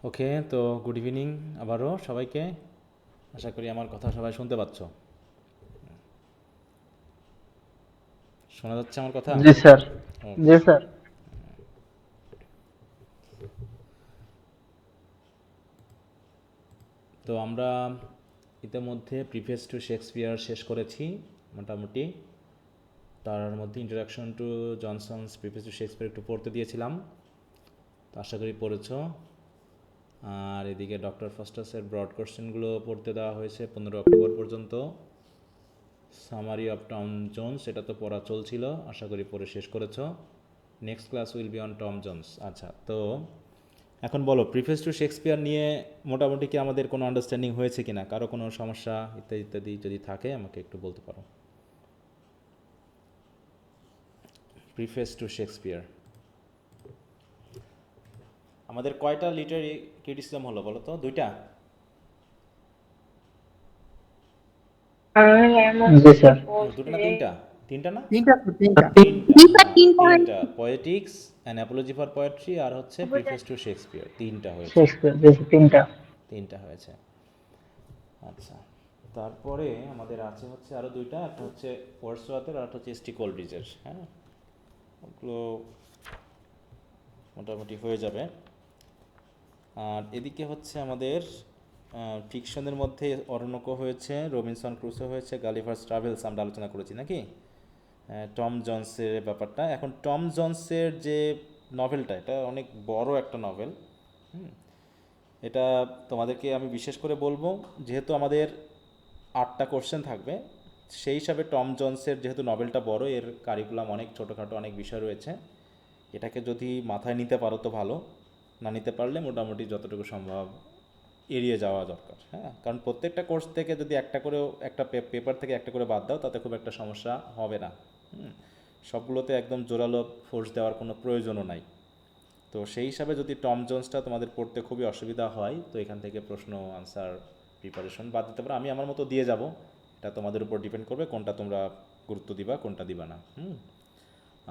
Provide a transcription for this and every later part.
ওকে, তো good evening আবারও সবাইকে। আশা করি আমার কথা সবাই শুনতে পাচ্ছ। শোনা যাচ্ছে আমার কথা? জি স্যার। ওকে। জি স্যার। তো আমরা ইতিমধ্যে প্রিফেস টু শেক্সপিয়ার শেষ করেছি মোটামুটি। তার মধ্যে introduction to Johnson's preface to Shakespeare একটু পড়তে দিয়েছিলাম, তো আশা করি পড়েছ। আর এদিকে ডক্টর ফাস্টাসের ব্রড কোশ্চেনগুলো পড়তে দেওয়া হয়েছে 15 অক্টোবর পর্যন্ত। সামারি অফ টম জোন্স এটা তো পড়া চলছিল, আশা করি পড়ে শেষ করেছ। Next class will be on Tom Jones. আচ্ছা, তো এখন বলো প্রিফেস টু শেক্সপিয়ার নিয়ে মোটামুটি কি আমাদের কোনো আন্ডারস্ট্যান্ডিং হয়েছে কি না, কারো কোনো সমস্যা ইত্যাদি ইত্যাদি যদি থাকে আমাকে একটু বলতে পারো। প্রিফেস টু শেক্সপিয়ার আমাদের কয়টা লিটারি ক্রিটিসিজম হলো বলো তো? দুইটা? জি স্যার। দুটো না তিনটা? তিনটা না? তিনটা তো তিনটা। তিনটা, হ্যাঁ তিনটা। Poetics, an Apology for poetry, আর হচ্ছে প্রিফেস টু শেক্সপিয়ার। তিনটা হয়েছে। শেক্সপিয়ার, জি স্যার, তিনটা। তিনটা হয়েছে। আচ্ছা, তারপরে আমাদের আছে হচ্ছে আরও দুইটা, একটা হচ্ছে ওয়ার্ডসওয়ার্থের আর একটা হচ্ছে এস টি কোলরিজের। হ্যাঁ, ওগুলো মোটামুটি হয়ে যাবে। আর এদিকে হচ্ছে আমাদের ফিকশনের মধ্যে অরণ্যক হয়েছে, রবিনসন ক্রুসো হয়েছে, গালিভার্স ট্রাভেলস আমরা আলোচনা করেছি নাকি? টম জন্সের ব্যাপারটা, এখন টম জন্সের যে নভেলটা, এটা অনেক বড় একটা নভেল। এটা তোমাদেরকে আমি বিশেষ করে বলবো, যেহেতু আমাদের 8টা কোশ্চেন থাকবে, সেই হিসাবে টম জন্সের যেহেতু নভেলটা বড়, এর কারিকুলাম অনেক ছোটোখাটো অনেক বিষয় রয়েছে। এটাকে যদি মাথায় নিতে পারো তো ভালো, না নিতে পারলে মোটামুটি যতটুকু সম্ভব এড়িয়ে যাওয়া দরকার। হ্যাঁ, কারণ প্রত্যেকটা কোর্স থেকে যদি একটা করেও একটা পেপার থেকে একটা করে বাদ দাও তাতে খুব একটা সমস্যা হবে না। সবগুলোতে একদম জোরালো ফোর্স দেওয়ার কোনো প্রয়োজনও নাই। তো সেই হিসাবে যদি টম জোন্সটা তোমাদের পড়তে খুবই অসুবিধা হয়, তো এখান থেকে প্রশ্ন আনসার প্রিপারেশন বাদ দিতে পারো। আমি আমার মতো দিয়ে যাব, এটা তোমাদের উপর ডিপেন্ড করবে কোনটা তোমরা গুরুত্ব দিবা কোনটা দিবা না।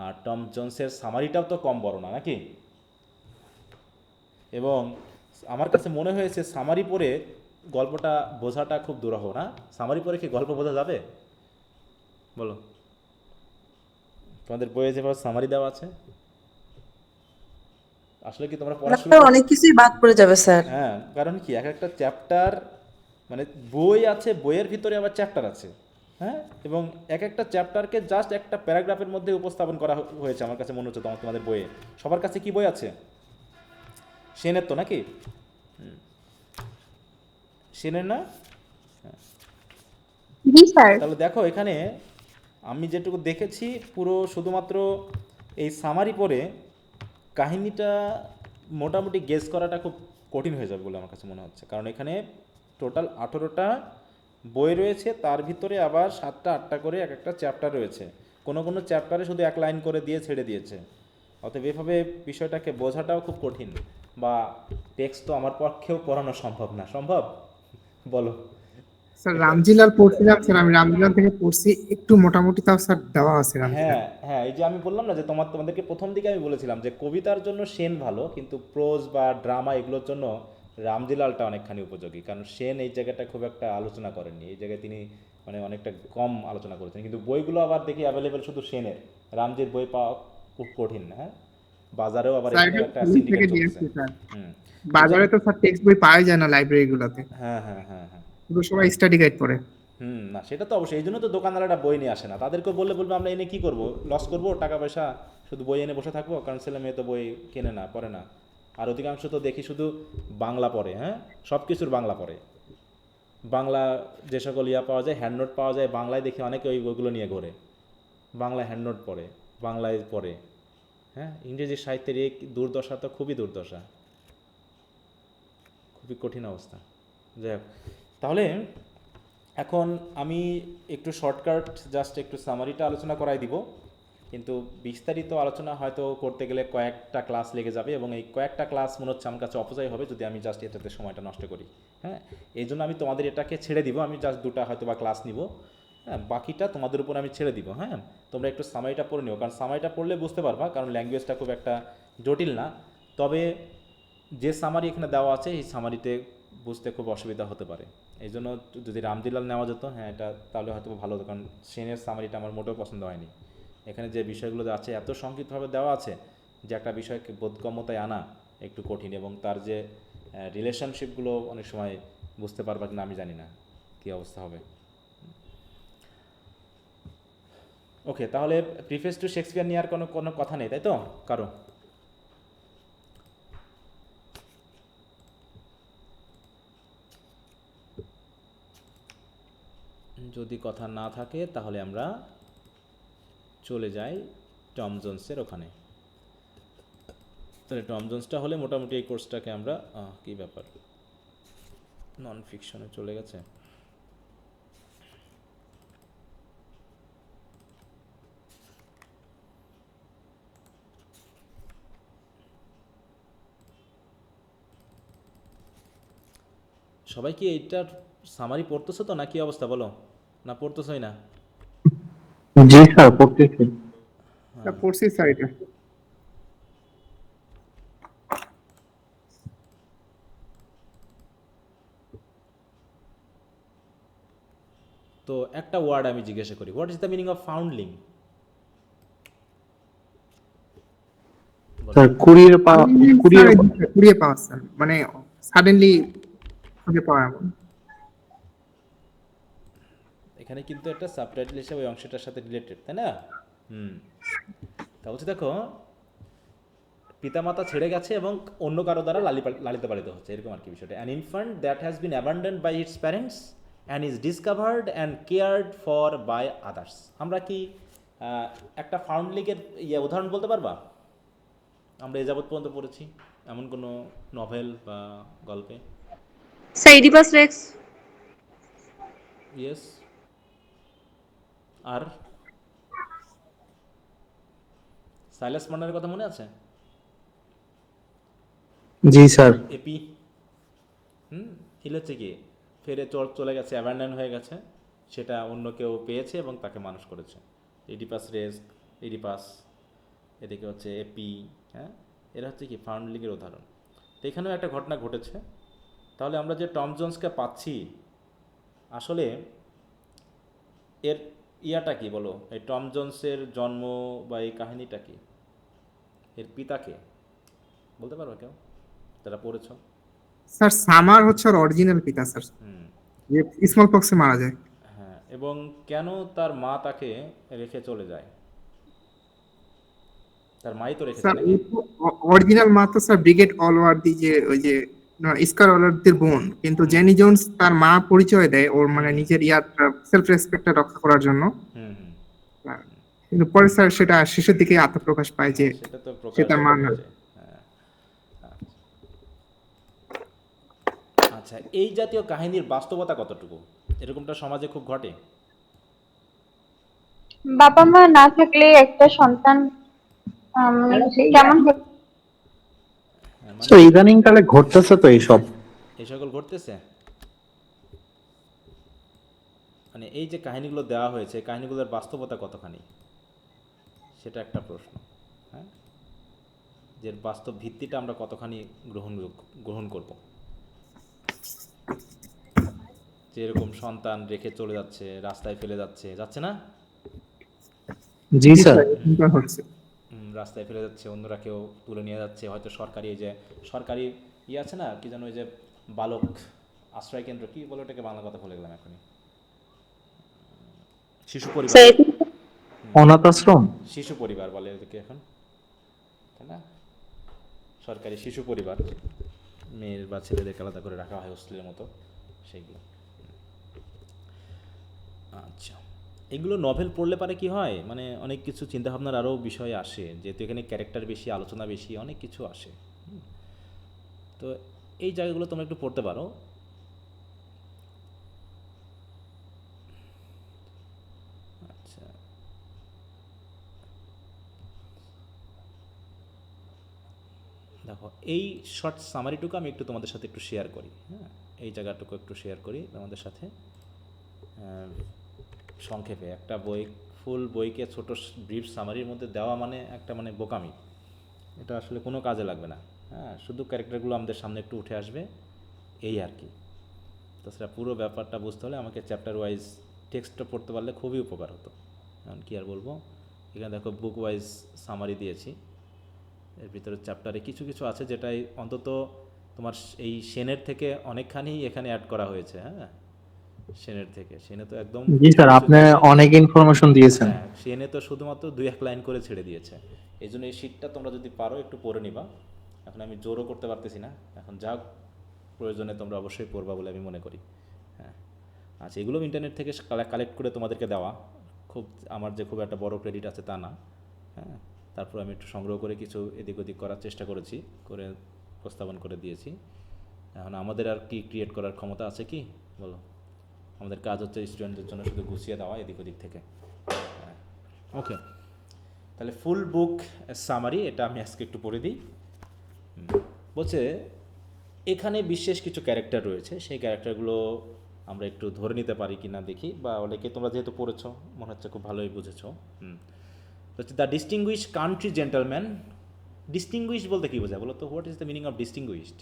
আর টম জোন্সের সামারিটাও তো কম বড় না নাকি? এবং আমার কাছে মনে হয়েছে সামারি পড়ে গল্পটা বোঝাটা খুব দুরূহ না? সামারি পড়ে কি গল্প বোঝা যাবে বলো? তোমাদের বইয়ে যেভাবে সামারি দেওয়া আছে, আসলে কি তোমরা পড়া শুরু তাহলে করছো? অনেক কিছুই বাদ পড়ে যাবে স্যার। হ্যাঁ, কারণ কি এক একটা চ্যাপ্টার, মানে বই আছে, বইয়ের ভিতরে আবার চ্যাপ্টার আছে। হ্যাঁ, এবং এক একটা চ্যাপ্টারকে জাস্ট একটা প্যারাগ্রাফের মধ্যে উপস্থাপন করা হয়েছে আমার কাছে মনে হচ্ছে তোমাদের বইয়ে। সবার কাছে কি বই আছে? সেনের তো নাকি? সেনের না? জি স্যার। তাহলে দেখো এখানে আমি যেটুকু দেখেছি, পুরো শুধুমাত্র এই সামারি পড়ে কাহিনীটা মোটামুটি গেস করাটা খুব কঠিন হয়ে যাবে বলে আমার কাছে মনে হচ্ছে। কারণ এখানে টোটাল 18টা বই রয়েছে, তার ভিতরে আবার 7টা 8টা করে এক একটা চ্যাপ্টার রয়েছে। কোনো কোনো চ্যাপ্টারে শুধু এক লাইন করে দিয়ে ছেড়ে দিয়েছে। অতএব এভাবে বিষয়টাকে বোঝাটাও খুব কঠিন, বা টেক্সট তো আমার পক্ষেও পড়ানো সম্ভব না। সম্ভব বলো? স্যার এটা, রামজিলাল পড়ছিলাম স্যার, আমি রামজিলাল থেকে পড়ছি একটু মোটামুটি, তাও স্যার দেওয়া আছে হ্যাঁ রামজিলাল। হ্যাঁ, এই যে আমি বললাম না যে তোমাদেরকে প্রথম দিকে আমি বলেছিলাম যে কবিতার জন্য সেন ভালো, কিন্তু প্রোজ বা ড্রামা এগুলোর জন্য রামজিলালটা অনেকখানি উপযোগী। কারণ সেন এই জায়গাটা খুব একটা আলোচনা করেননি, এই জায়গায় তিনি মানে অনেকটা কম আলোচনা করেছেন। কিন্তু বইগুলো আবার দেখি অ্যাভেলেবেল শুধু সেনের, রামজির বই পাওয়া খুব কঠিন। হ্যাঁ, বাজারেও আবার স্যার এটারও এটা একটা স্কুল সিন্ডিকেট থেকে দিয়ে চলতেছে। আসছে স্যার। হুম। এই যে, বাজারে তো স্যার টেক্সট বই পাওয়া যায় না লাইব্রেরি গুলোতে, হ্যাঁ হ্যাঁ হ্যাঁ হ্যাঁ, পুরো সবাই স্টাডি গাইড পড়ে। না সেটা তো অবশ্যই, এই জন্য তো দোকানদারেরা বই নিয়ে আসে না। তাদেরকে বললে বলবে আমরা এনে কি করব, লস করব টাকা পয়সা, শুধু বই এনে বসে থাকবো। কারণ ছেলে মেয়ে তো বই কেনে না, পড়ে না। আর অধিকাংশ তো দেখি শুধু বাংলা পড়ে। হ্যাঁ, সব কিছুর বাংলা পড়ে। বাংলা যে সকল ইয়া পাওয়া যায়, হ্যান্ড নোট পাওয়া যায়, বাংলায় দেখি অনেকে ওই বইগুলো নিয়ে ঘোরে, বাংলায় হ্যান্ড নোট পড়ে, বাংলায় পড়ে। হ্যাঁ, ইংরেজি সাহিত্যের এই দুর্দশা তো খুবই দুর্দশা, খুবই কঠিন অবস্থা। যাই হোক, তাহলে এখন আমি একটু শর্টকাট জাস্ট একটু সামারিটা আলোচনা করাই দিব, কিন্তু বিস্তারিত আলোচনা হয়তো করতে গেলে কয়েকটা ক্লাস লেগে যাবে, এবং এই কয়েকটা ক্লাস মনে হচ্ছে আমার কাছে অপচয় হবে যদি আমি জাস্ট এটাতে সময়টা নষ্ট করি। হ্যাঁ, এই জন্য আমি তোমাদের এটাকে ছেড়ে দিব, আমি জাস্ট দুটো হয়তো বা ক্লাস নিব। হ্যাঁ, বাকিটা তোমাদের উপর আমি ছেড়ে দিব। হ্যাঁ, তোমরা একটু সামারিটা পড়ে নিও, কারণ সামারিটা পড়লে বুঝতে পারবা, কারণ ল্যাঙ্গুয়েজটা খুব একটা জটিল না। তবে যে সামারি এখানে দেওয়া আছে এই সামারিতে বুঝতে খুব অসুবিধা হতে পারে। এই জন্য যদি রামদিলাল নেওয়া যেত, হ্যাঁ এটা তাহলে হয়তো ভালো হতো, কারণ সেনের সামারিটা আমার মোটেও পছন্দ হয়নি। এখানে যে বিষয়গুলো আছে এত সংক্ষিপ্তভাবে দেওয়া আছে যে একটা বিষয়কে বোধগম্যতায় আনা একটু কঠিন, এবং তার যে রিলেশনশিপগুলো অনেক সময় বুঝতে পারবা কিনা আমি জানি না কী অবস্থা হবে। ওকে, তাহলে প্রিফেস টু শেক্সপিয়ার নিয়ে আর কোনো কোনো কথা নেই, তাই তো কারো? যদি কথা না থাকে তাহলে আমরা চলে যাই টম জোন্সের ওখানে। তাহলে টম জোন্সটা হলে মোটামুটি এই কোর্সটাকে আমরা কী ব্যাপার, নন ফিকশনে চলে গেছে। সবাই কি এইটার সামারি পড়তেছো তো, না কি অবস্থা বলো? না পড়তেছোই না? জি স্যার, পড়তেছি। পড়ছি স্যার এটা। তো একটা ওয়ার্ড আমি জিজ্ঞাসা করি, what is the meaning of foundling? Sir কুড়িয়ে পাওয়া, স্যার কুড়িয়ে পাওয়া স্যার, মানে সাডেনলি খুঁজে পাওয়া এমন। এখানে কিন্তু একটা সাবটাইটেল হিসেবে ওই অংশটার সাথে রিলেটেড, তাই না? হুম। তা বলছি দেখো, পিতামাতা ছেড়ে গেছে এবং অন্য কারো দ্বারা লালিত পালিত হচ্ছে, এরকম আর কি বিষয়টা। An infant that has been abandoned by its parents and is discovered and cared for by others. আমরা কি একটা ফাউন্ডলিংয়ের উদাহরণ বলতে পারবা? আমরা এ যাবৎ পর্যন্ত পড়েছি এমন কোনো নভেল বা গল্পে? সাইডিপাস রেক্স। ইয়েস। আর সাইলাস মার্নারের কথা মনে আছে? জি স্যার। এপি। হিল হচ্ছে কি, ফেরে চলে গেছে, অ্যাবান্ডন হয়ে গেছে, সেটা অন্য কেউ পেয়েছে এবং তাকে মানুষ করেছে। ইডিপাস রেস্ক, ইডিপাস, এদিকে হচ্ছে এপি। হ্যাঁ, এরা হচ্ছে কি ফাউন্ডলিংয়ের উদাহরণ। তো এখানেও একটা ঘটনা ঘটেছে। তাহলে আমরা যে টম জোন্সকে পাচ্ছি, আসলে এর ইয়াটা কি বলো, এই টম জোন্সের জন্ম বা এই কাহিনীটা কি, এর পিতাকে বলতে পারবে কেউ যারা পড়েছ? স্যার সামার হচ্ছে ওর অরিজিনাল পিতা স্যার, হুম। যে স্মল পক্সে মারা যায়। হ্যাঁ, এবং কেন তার মা তাকে রেখে চলে যায়? তার মাই তো রেখেছে স্যার নাকি? অরিজিনাল মা তো স্যার ব্রিগেড অলওয়ার্দি, যে ওই যে স্কার অলওয়ার্দের বোন, কিন্তু জেনি জোন্স তার মা পরিচয় দেয় ওর মানে নিজের সেলফ রেসপেক্টটা রক্ষা করার জন্য। হুম হুম। কিন্তু পরে স্যার সেটা শেষের দিকে আত্মপ্রকাশ পায় যে সেটা তো সে প্রকাশ তার মা না। হয়েছে। হ্যাঁ। আচ্ছা, এই জাতীয় কাহিনীর বাস্তবতা কতটুকু? এরকমটা সমাজে খুব ঘটে? বাবা মা না থাকলে একটা সন্তান কেমন হ্যাঁ, তো মানে ইদানিং কালে ঘটতেছে তো এইসব। এই সকল ঘটতেছে। মানে এই যে কাহিনীগুলো দেওয়া হয়েছে, কাহিনীগুলোর বাস্তবতা কতখানি, সেটা একটা প্রশ্ন। হ্যাঁ, যে বাস্তব ভিত্তিটা আমরা কতখানি গ্রহণ করব। যে এরকম সন্তান রেখে চলে যাচ্ছে, রাস্তায় ফেলে যাচ্ছে না? জি স্যার। এরকমটা হচ্ছে। রাস্তায় ফেলে যাচ্ছে, অন্যরা কেউ তুলে নিয়ে যাচ্ছে, হয়তো সরকারি এই যে সরকারি আছে না কি যেন, ওই যে বালক আশ্রয় কেন্দ্র, কি বলে ওটাকে, বাংলা কথা ভুলে গেলাম এখনই, শিশু পরিবার। অনাথ আশ্রম। শিশু পরিবার বলে ওদেরকে এখন, তাই না? সরকারি শিশু পরিবার, মেয়ের বা ছেলেদেরকে আলাদা করে রাখা হয় হোস্টেলের মতো, সেইগুলো। আচ্ছা, এগুলো নভেল পড়লে পারে কি হয়, মানে অনেক কিছু চিন্তাভাবনার আরও বিষয় আসে, যেহেতু এখানে ক্যারেক্টার বেশি, আলোচনা বেশি, অনেক কিছু আসে। তো এই জায়গাগুলো তোমরা একটু পড়তে পারো। আচ্ছা, দেখো এই শর্ট সামারিটুকু আমি একটু তোমাদের সাথে একটু শেয়ার করি। হ্যাঁ, এই জায়গাটুকু একটু শেয়ার করি তোমাদের সাথে। সংক্ষেপে একটা বই, ফুল বইকে ছোট ব্রিফ সামারির মধ্যে দেওয়া মানে একটা মানে বোকামি, এটা আসলে কোনো কাজে লাগবে না। হ্যাঁ, শুধু ক্যারেক্টারগুলো আমাদের সামনে একটু উঠে আসবে, এই আর কি। তাছাড়া পুরো ব্যাপারটা বুঝতে হলে আমাকে চ্যাপ্টার ওয়াইজ টেক্সটটা পড়তে পারলে খুবই উপকার হতো। এখন কী আর বলবো, এখানে দেখো বুক ওয়াইজ সামারি দিয়েছি, এর ভিতরে চ্যাপ্টারে কিছু কিছু আছে যেটাই অন্তত তোমার এই সেনের থেকে অনেকখানি এখানে অ্যাড করা হয়েছে। হ্যাঁ, সেনের থেকে, সেনে তো একদম জি স্যার, আপনি অনেক ইনফরমেশন দিয়েছেন। হ্যাঁ, সেনে তো শুধুমাত্র 2-1 লাইন করে ছেড়ে দিয়েছে। এই জন্য এই শীটটা তোমরা যদি পারো একটু পড়ে নিবা। এখন আমি জোরও করতে পারতেছি না, এখন যা প্রয়োজনে তোমরা অবশ্যই পড়বা বলে আমি মনে করি। হ্যাঁ, আচ্ছা, এগুলো ইন্টারনেট থেকে কালেক্ট করে তোমাদেরকে দেওয়া, খুব আমার যে খুব একটা বড় ক্রেডিট আছে তা না। হ্যাঁ, তারপর আমি একটু সংগ্রহ করে কিছু এদিক ওদিক করার চেষ্টা করেছি, করে উপস্থাপন করে দিয়েছি। এখন আমাদের আর কি ক্রিয়েট করার ক্ষমতা আছে কি বলো? আমাদের কাজ হচ্ছে স্টুডেন্টদের জন্য শুধু গুছিয়ে দেওয়া এদিক ওদিক থেকে। ওকে, তাহলে ফুল বুক সামারি এটা আমি আজকে একটু পড়ে দিই। বলছে এখানে বিশেষ কিছু ক্যারেক্টার রয়েছে, সেই ক্যারেক্টারগুলো আমরা একটু ধরে নিতে পারি কি না দেখি, বা অনেকে তোমরা যেহেতু পড়েছো মনে হচ্ছে খুব ভালোই বুঝেছো। হচ্ছে the distinguished country gentleman. Distinguished বলতে কী বোঝায় বলো তো? What is the meaning of distinguished?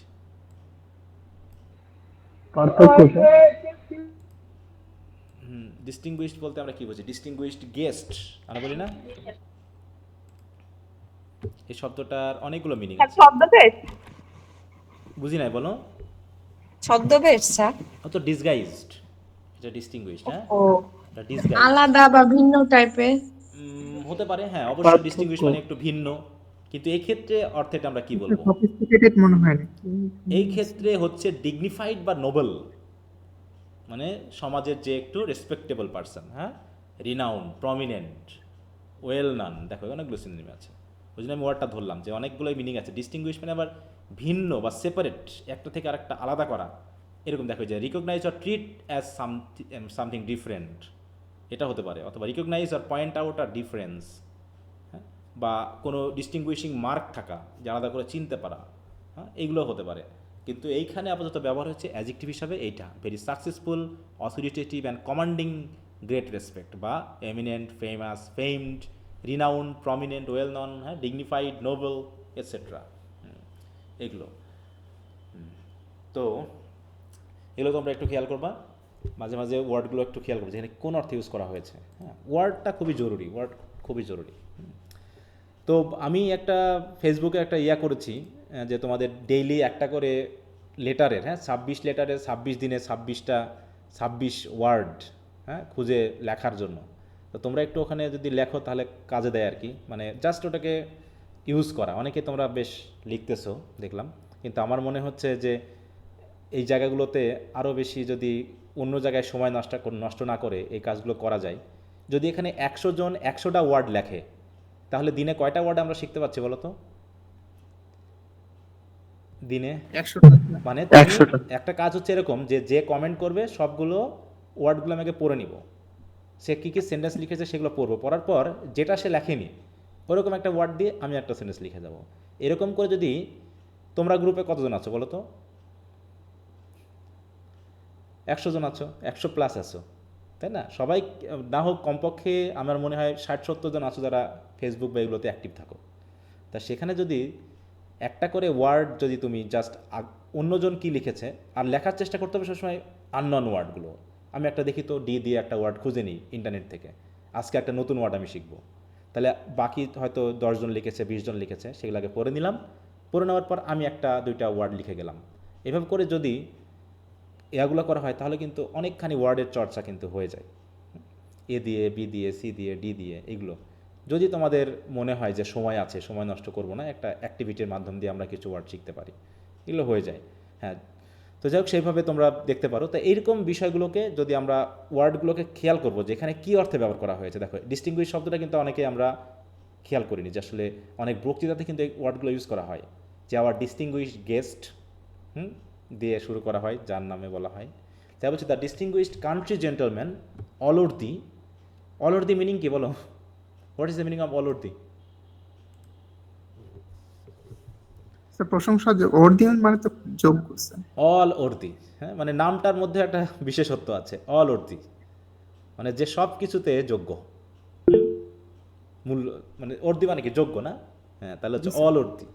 Distinguished বলতে আমরা কী বুঝি? ডিস্টিংগুইশড গেস্ট আমরা বলি না? এই শব্দটার অনেকগুলো মিনিং আছে। ছদ্মবেশ। বুঝি নাই, বলো। ছদ্মবেশ স্যার। তো ডিসগাইজড, এটা ডিস্টিংগুইশড। হ্যাঁ, ও, এটা ডিসগাইজড আলাদা বা ভিন্ন টাইপের। হতে পারে। হ্যাঁ, অবশ্যই ডিস্টিংগুইশ মানে একটু ভিন্ন, কিন্তু এই ক্ষেত্রে অর্থেটা আমরা কি বলবো? সফিস্টিকেটেড মনে হয় না। এই ক্ষেত্রে হচ্ছে ডিগনিফাইড বা নোবেল, মানে সমাজের যে একটু রেসপেক্টেবল পারসন। হ্যাঁ, রিনাউন, প্রমিনেন্ট, ওয়েল নান, দেখো অনেকগুলো সিনোনিম আছে, ওই জন্য আমি ওয়ার্ডটা ধরলাম যে অনেকগুলোই মিনিং আছে। ডিস্টিংগুইশ মানে আবার ভিন্ন বা সেপারেট, একটা থেকে আরেকটা আলাদা করা, এরকম। দেখো যে recognise or treat as something different, এটা হতে পারে। অথবা recognise or point out her difference, হ্যাঁ, বা কোনো ডিস্টিংগুইশিং মার্ক থাকা, যে আলাদা করে চিনতে পারা। হ্যাঁ, এইগুলো হতে পারে। কিন্তু এইখানে আপাতত ব্যবহার হচ্ছে অ্যাডজেক্টিভ হিসাবে এইটা, very successful, authoritative and commanding great respect, বা eminent, famous, famed, renowned, prominent, well known, হ্যাঁ, ডিগনিফাইড, নোবেল, এটসেট্রা। এগুলো তো এগুলো তোমরা একটু খেয়াল করবা, মাঝে মাঝে ওয়ার্ডগুলো একটু খেয়াল করবে যেখানে কোন অর্থে ইউজ করা হয়েছে। হ্যাঁ, ওয়ার্ডটা খুবই জরুরি, ওয়ার্ড খুবই জরুরি। তো আমি একটা ফেসবুকে একটা ইয়া করেছি যে তোমাদের ডেইলি একটা করে লেটারের, হ্যাঁ, 26 লেটারের 26 দিনে 26 ওয়ার্ড, হ্যাঁ, খুঁজে লেখার জন্য। তো তোমরা একটু ওখানে যদি লেখো তাহলে কাজে দেয় আর কি, মানে জাস্ট ওটাকে ইউজ করা। অনেকে তোমরা বেশ লিখতেছো দেখলাম, কিন্তু আমার মনে হচ্ছে যে এই জায়গাগুলোতে আরও বেশি যদি অন্য জায়গায় সময় নষ্ট না করে এই কাজগুলো করা যায়। যদি এখানে 100 জন 100টা ওয়ার্ড লেখে, তাহলে দিনে কয়টা ওয়ার্ড আমরা শিখতে পারছি বলো তো? দিনে 100টা। মানে তুমি 100টা। একটা কাজ হচ্ছে এরকম যে যে কমেন্ট করবে সবগুলো ওয়ার্ডগুলো আমাকে পড়ে নিব, সে কী কী সেন্টেন্স লিখেছে সেগুলো পড়বো, পড়ার পর যেটা সে লেখেনি ওরকম একটা ওয়ার্ড দিয়ে আমি একটা সেন্টেন্স লিখে যাব। এরকম করে যদি তোমরা গ্রুপে কতজন আছো বলো তো? 100 জন আছো, 100+ আছো, তাই না? সবাই না হোক কমপক্ষে আমার মনে হয় 60-70 জন আছো যারা ফেসবুক বা এগুলোতে অ্যাক্টিভ থাকো। তা সেখানে যদি একটা করে ওয়ার্ড যদি তুমি জাস্ট অন্যজন কি লিখেছে, আর লেখার চেষ্টা করতে হবে সবসময় আননন ওয়ার্ডগুলো। আমি একটা দেখি তো ডি দিয়ে একটা ওয়ার্ড খুঁজে নিই ইন্টারনেট থেকে, আজকে একটা নতুন ওয়ার্ড আমি শিখবো। তাহলে বাকি হয়তো 10 জন লিখেছে, 20 জন লিখেছে, সেগুলোকে পড়ে নিলাম, পড়ে নেওয়ার পর আমি একটা দুইটা ওয়ার্ড লিখে গেলাম। এভাবে করে যদি এগুলো করা হয় তাহলে কিন্তু অনেকখানি ওয়ার্ডের চর্চা কিন্তু হয়ে যায়। এ দিয়ে, বি দিয়ে, সি দিয়ে, ডি দিয়ে, এগুলো যদি তোমাদের মনে হয় যে সময় আছে, সময় নষ্ট করব না, একটা অ্যাক্টিভিটির মাধ্যম দিয়ে আমরা কিছু ওয়ার্ড শিখতে পারি, এগুলো হয়ে যায়। হ্যাঁ, তো যাই হোক সেইভাবে তোমরা দেখতে পারো। তো এইরকম বিষয়গুলোকে যদি আমরা ওয়ার্ডগুলোকে খেয়াল করবো যে এখানে কী অর্থে ব্যবহার করা হয়েছে। দেখো ডিস্টিংগুইশ শব্দটা কিন্তু অনেকে আমরা খেয়াল করিনি, যে আসলে অনেক বক্তৃতাতে কিন্তু এই ওয়ার্ডগুলো ইউজ করা হয়, যে আওয়ার ডিস্টিংগুইশ গেস্ট দিয়ে শুরু করা হয়, যার নামে বলা হয়। তাই বলছে the distinguished country gentleman Allworthy. Allworthy meaning কি বলো? What is the meaning of Allworthy? Sir প্রশংসা অর্ডিয়ন মানে তো যোগ্য স্যার। অল অর্দি, হ্যাঁ, মানে নামটার মধ্যে একটা বিশেষত্ব আছে, অল অর্দি মানে যে সব কিছুতে যোগ্য। মূল্য মানে অর্দি মানে কি যোগ্য না? হ্যাঁ, তাহলে হচ্ছে অল অর্দি,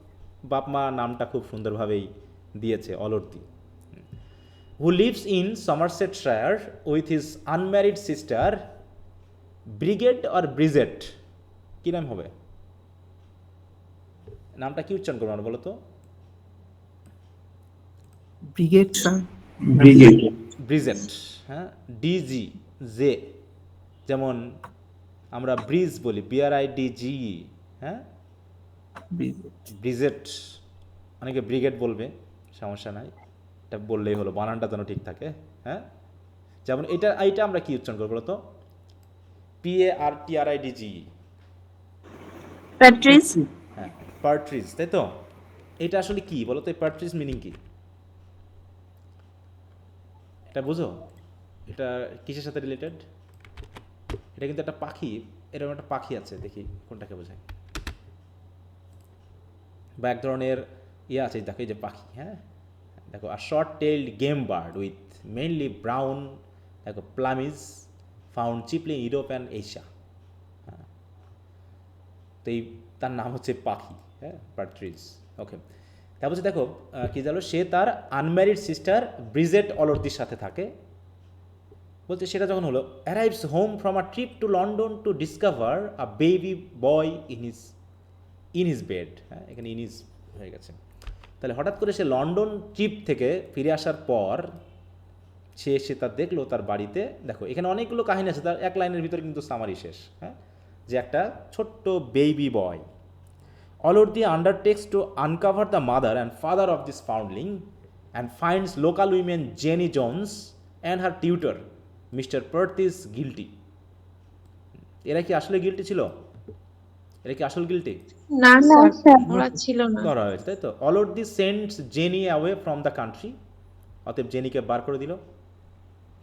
বাপ মা নামটা খুব সুন্দরভাবেই দিয়েছে Allworthy, who lives in Somersetshire with his unmarried sister Brigade or Bridget, কী নাম হবে? নামটা কি উচ্চারণ করবো আমরা বলো তো? Brigade sir. ব্রিগেড। ব্রিজেট, হ্যাঁ, ডিজি জে, যেমন আমরা ব্রিজ বলি, BRIDGE, হ্যাঁ, ব্রিজেট, অনেকে ব্রিগেড বলবে, সমস্যা নাই, এটা বললেই হলো, বানানটা যেন ঠিক থাকে, হ্যাঁ। যেমন এইটা আমরা কি উচ্চারণ করবো বলো তো? PARTRIDGE, Patrice. হ্যাঁ, পার্ট্রিজ, তাই তো? এটা আসলে কি বলো তো, এই পার্ট্রিজ মিনিং কি? এটা বুঝো? এটা কিসের সাথে রিলেটেড? এটা কিন্তু একটা পাখি, এরকম একটা পাখি আছে, দেখি কোনটাকে বোঝায়, বা এক ধরনের ইয়ে আছে, দেখো এই যে পাখি, হ্যাঁ, দেখো আর short tailed game bird with mainly brown, দেখো plumage, found chiefly in Europe and Asia, হ্যাঁ, তো এই তার নাম হচ্ছে পাখি, হ্যাঁ, পার্ট্রিজ। ওকে, তারপর হচ্ছে দেখো কী জানো, সে তার আনম্যারিড সিস্টার ব্রিজেট অলর্দির সাথে থাকে, বলতে সেটা যখন হলো, arrives home from a trip to London to discover a baby boy in his bed, হ্যাঁ, এখানে ইনিজ হয়ে গেছে। তাহলে হঠাৎ করে সে লন্ডন ট্রিপ থেকে ফিরে আসার পর সে তার দেখলো তার বাড়িতে, দেখো এখানে অনেকগুলো কাহিনী আছে, তার এক লাইনের ভিতরে কিন্তু সামারি শেষ, হ্যাঁ, যে একটা ছোট্ট baby boy. Allworthy undertakes to uncover the mother and father of this foundling and finds local women Jenny Jones and her tutor mister Partridge guilty. এরা কি আসলে গিল্টি ছিল? এরা কি আসল গিল্টি? না না স্যার, স্যার। ওরা ছিল না। ধরা হয়েছে, তাই তো? Allworthy sends Jenny away from the country, অতএব জেনিকে বার করে দিল,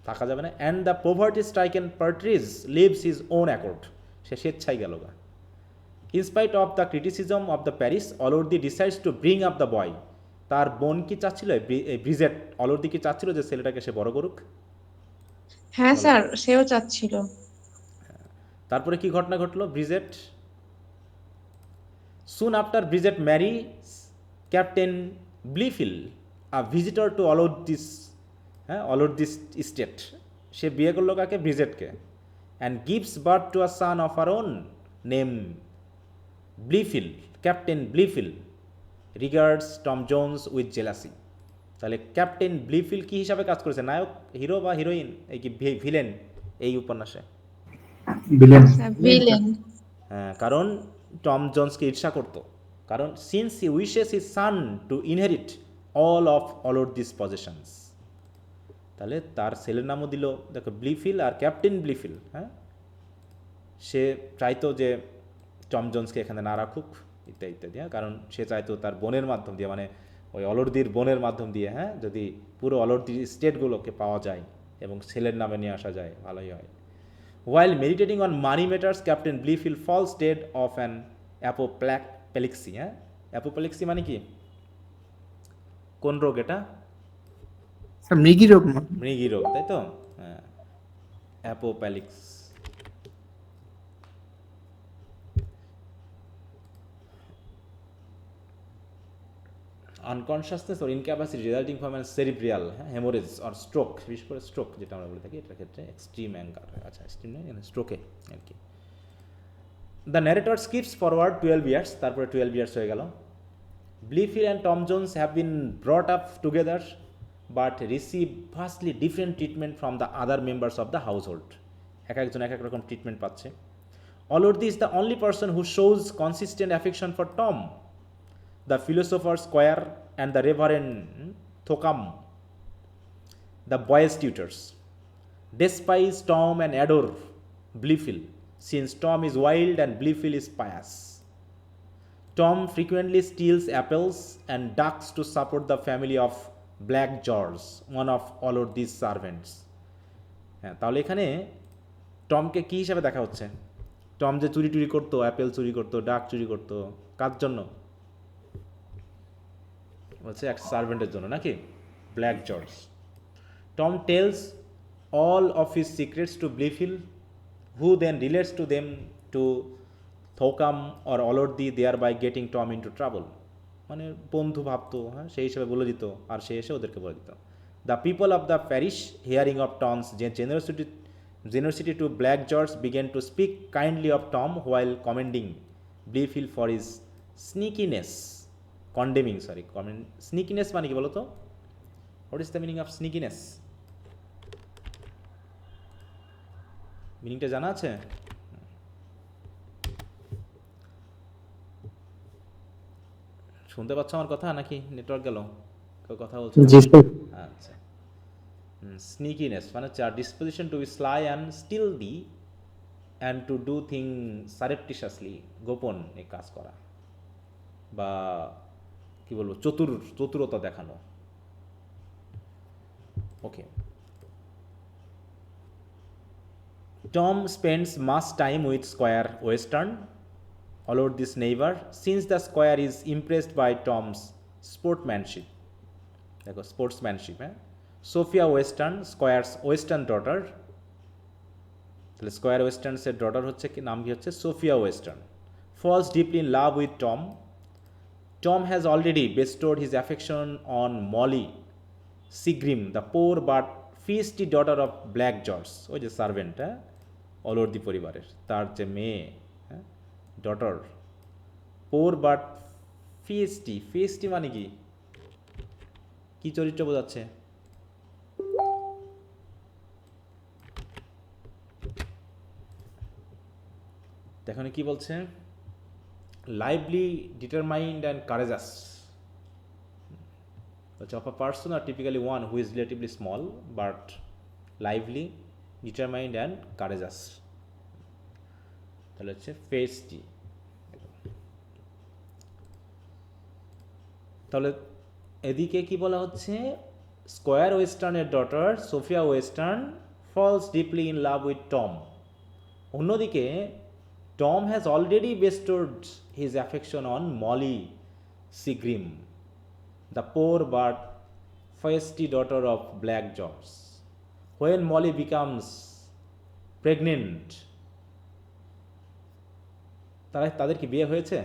থাকা যাবে না। And the poverty stricken Partridge leaves his own accord, সে স্বেচ্ছাই গেল গা। In spite of the criticism of the parish, Allworthy decides to bring up the boy. তার বোন কি চাচ্ছিল, ব্রিজেট, অলর্দি কি চাচ্ছিল যে ছেলেটাকে সে বড় করুক? হ্যাঁ স্যার, সেও চাচ্ছিল। তারপরে কি ঘটনা ঘটলো? Bridget, soon after Bridget marry captain Blifil, a visitor to Allworthy's, হ্যাঁ, অলর্দিস স্টেট, সে বিয়ে করলো কাকে? ব্রিজেটকে। And gives birth to a son of her own name Blifil, captain Blifil regards Tom Jones with jealousy. তাহলে captain Blifil কি হিসাবে কাজ করেছে? নায়ক, হিরো বা হিরোইন, এই কি ভিলেন এই উপন্যাসে? ভিলেন। ভিলেন। হ্যাঁ, কারণ টম জোন্সকে ঈর্ষা করতো, কারণ since he wishes his son to inherit all of Allworthy's possessions. তাহলে তার ছেলের নামও দিল, দেখো, ব্লিফিল আর ক্যাপ্টেন ব্লিফিল, হ্যাঁ, সে চাইতো যে টম জোন্সকে এখানে না রাখুক, ইত্যাদি ইত্যাদি, হ্যাঁ, কারণ সে চাইতো তার বোনের মাধ্যম দিয়ে, মানে ওই অলর্দির বোনের মাধ্যম দিয়ে, হ্যাঁ, যদি পুরো অলর্দির স্টেটগুলোকে পাওয়া যায় এবং ছেলের নামে নিয়ে আসা যায়, ভালোই হয়। While meditating on money matters, Captain Bleefield falls dead of an apoplexy, হ্যাঁ, অ্যাপোপ্লেক্সি মানে কি, কোন রোগ এটা? স্যার মৃগী রোগ মনে হয়। মৃগী রোগ, তাই তো? হ্যাঁ, অ্যাপোপ্যালিক্স। আনকনশাসনেস or incapacity resulting from a cerebral hemorrhage or stroke, বিশেষ করে স্ট্রোক যেটা আমরা বলে থাকি, এটার ক্ষেত্রে এক্সট্রিম অ্যাঙ্গার, আচ্ছা এক্সট্রিম নয়, স্ট্রোকে আর কি। The narrator skips forward 12 years, তারপরে 12 ইয়ার্স হয়ে গেল। Blifil and Tom Jones have been brought up together but receive vastly different treatment from the other members of the household. এক একজন এক এক রকম ট্রিটমেন্ট পাচ্ছে। Allworthy is the only person who shows consistent affection for Tom, the philosopher Squire and the Reverend Thockham, the boys' tutors, despise Tom and adore Bleefield, since Tom is wild and Bleefield is pious. Tom frequently steals apples and ducks to support the family of Black George, one of Olordi's servants. হ্যাঁ, তাহলে এখানে টমকে কী হিসাবে দেখা হচ্ছে? Tom যে চুরি টুরি করতো, Apple চুরি করতো, ডাক চুরি করতো, কার জন্য? বলছে এক সার্ভেন্টের জন্য, নাকি? Black George. Tom tells all of his secrets to Blifil, who then relates to them to Thwackum or Allworthy, thereby getting Tom into trouble. মানে বন্ধু ভাবতো, হ্যাঁ, সেই হিসেবে বলে দিত, আর সে এসে ওদেরকে বলে দিত। The people of the parish hearing of Tom's generosity to Black George began to speak kindly of Tom while commending Blifil for his sneakiness, sneakiness মানে কি বলো তো? What is the meaning of sneakiness? মিনিংটা জানা আছে? শুনতে পাচ্ছ আমার কথা নাকি নেটওয়ার্ক গেল? কেউ কথা বলছে না? জি স্যার। আচ্ছা, স্নিকিনেস মানে হচ্ছে আর disposition to be sly and stealthy and to do thing surreptitiously, গোপন এই কাজ করা, বা কি বলবো, চতুরতা দেখানো। Okay, Tom spends much time with Squire Western, followed this neighbor, since the Squire is impressed by Tom's sportsmanship. দেখো স্পোর্টসম্যানশিপ, হ্যাঁ। Sophia Western, squire's Western daughter, তাহলে স্কোয়ার ওয়েস্টার্নসের ডটার হচ্ছে কি, নাম কি হচ্ছে Sophia Western, falls deeply in love with Tom. Tom has already bestowed his affection on Molly Seagrim, the poor but feisty daughter of Black George, ওই যে servant, হ্যাঁ, অলর্দি পরিবারের, তার যে মেয়ে, হ্যাঁ, ডটার, পোর বাট ফিয়েস্টি মানে কি, কি চরিত্র বোঝাচ্ছে? দেখুন কি বলছে, lively, determined and কারেজাস, of a person or typically one who is relatively small but lively, determined and courageous, তাহলে হচ্ছে ফেস্টি। তাহলে এদিকে কি বলা হচ্ছে, স্কোয়ার ওয়েস্টার্নের daughter Sophia Western falls deeply in love with Tom. অন্যদিকে Tom has already bestowed his affection on Molly Seagrim, the poor but feisty daughter of Black George. When Molly becomes pregnant, তাদের কি বিয়ে হয়েছে?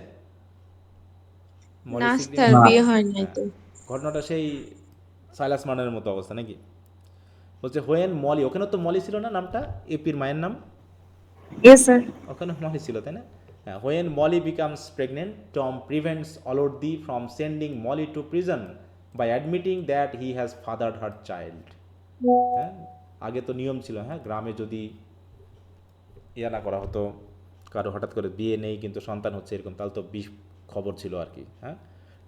না সিগ্রিম, sir, না। বিয়ে হয় নাই তো। ঘটনাটা সেই সাইলাস মার্ডারের মতো অবস্থা নাকি? বলছে হোয়েন মলি, ওখানে তো মলি ছিল না নামটা, এপির মায়ের নাম, Yes, sir. ওখানে মলি ছিল তাই না? হ্যাঁ, when Molly becomes pregnant, Tom prevents Allworthy from sending Molly to prison by admitting that he has fathered her child. হ্যাঁ, আগে তো নিয়ম ছিল, হ্যাঁ, গ্রামে যদি ইয়া না করা হতো, কারো হঠাৎ করে বিয়ে নেই কিন্তু সন্তান হচ্ছে এরকম, তাহলে তো খবর ছিল আর কি, হ্যাঁ।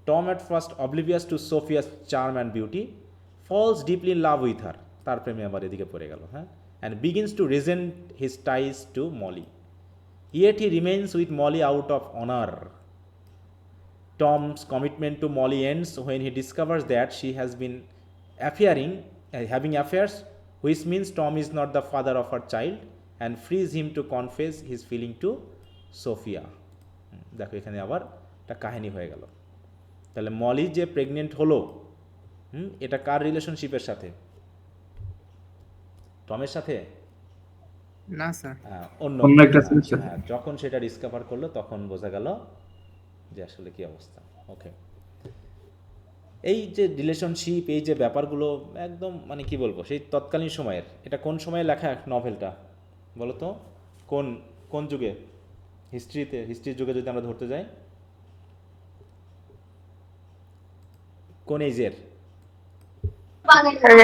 Tom at first oblivious to Sophia's charm and beauty falls deeply in love with her, তার প্রেমে আবার এদিকে পড়ে গেল, হ্যাঁ, and begins to regret his ties to Molly, yet he remains with Molly out of honor. Tom's commitment to Molly ends when he discovers that she has been having affairs, which means Tom is not the father of her child, and frees him to confess his feeling to Sophia. দেখো এখানে আবার একটা কাহিনী হয়ে গেল। তাহলে মলি যে pregnant হলো, এটা কার রিলেশনশিপের সাথে? টমের সাথে? না স্যার। অন্য অন্য একটা ছেলের সাথে। হ্যাঁ, যখন সেটা ডিসকভার করলো তখন বোঝা গেল যে আসলে কি অবস্থা। ওকে, এই যে রিলেশনশিপ, এই যে ব্যাপারগুলো একদম মানে কি বলবো, সেই তৎকালীন সময়ের, এটা কোন সময়ে লেখা নভেলটা বলো তো? কোন যুগে? হিস্ট্রির যুগে যদি আমরা ধরতে যাই, কোন এজের?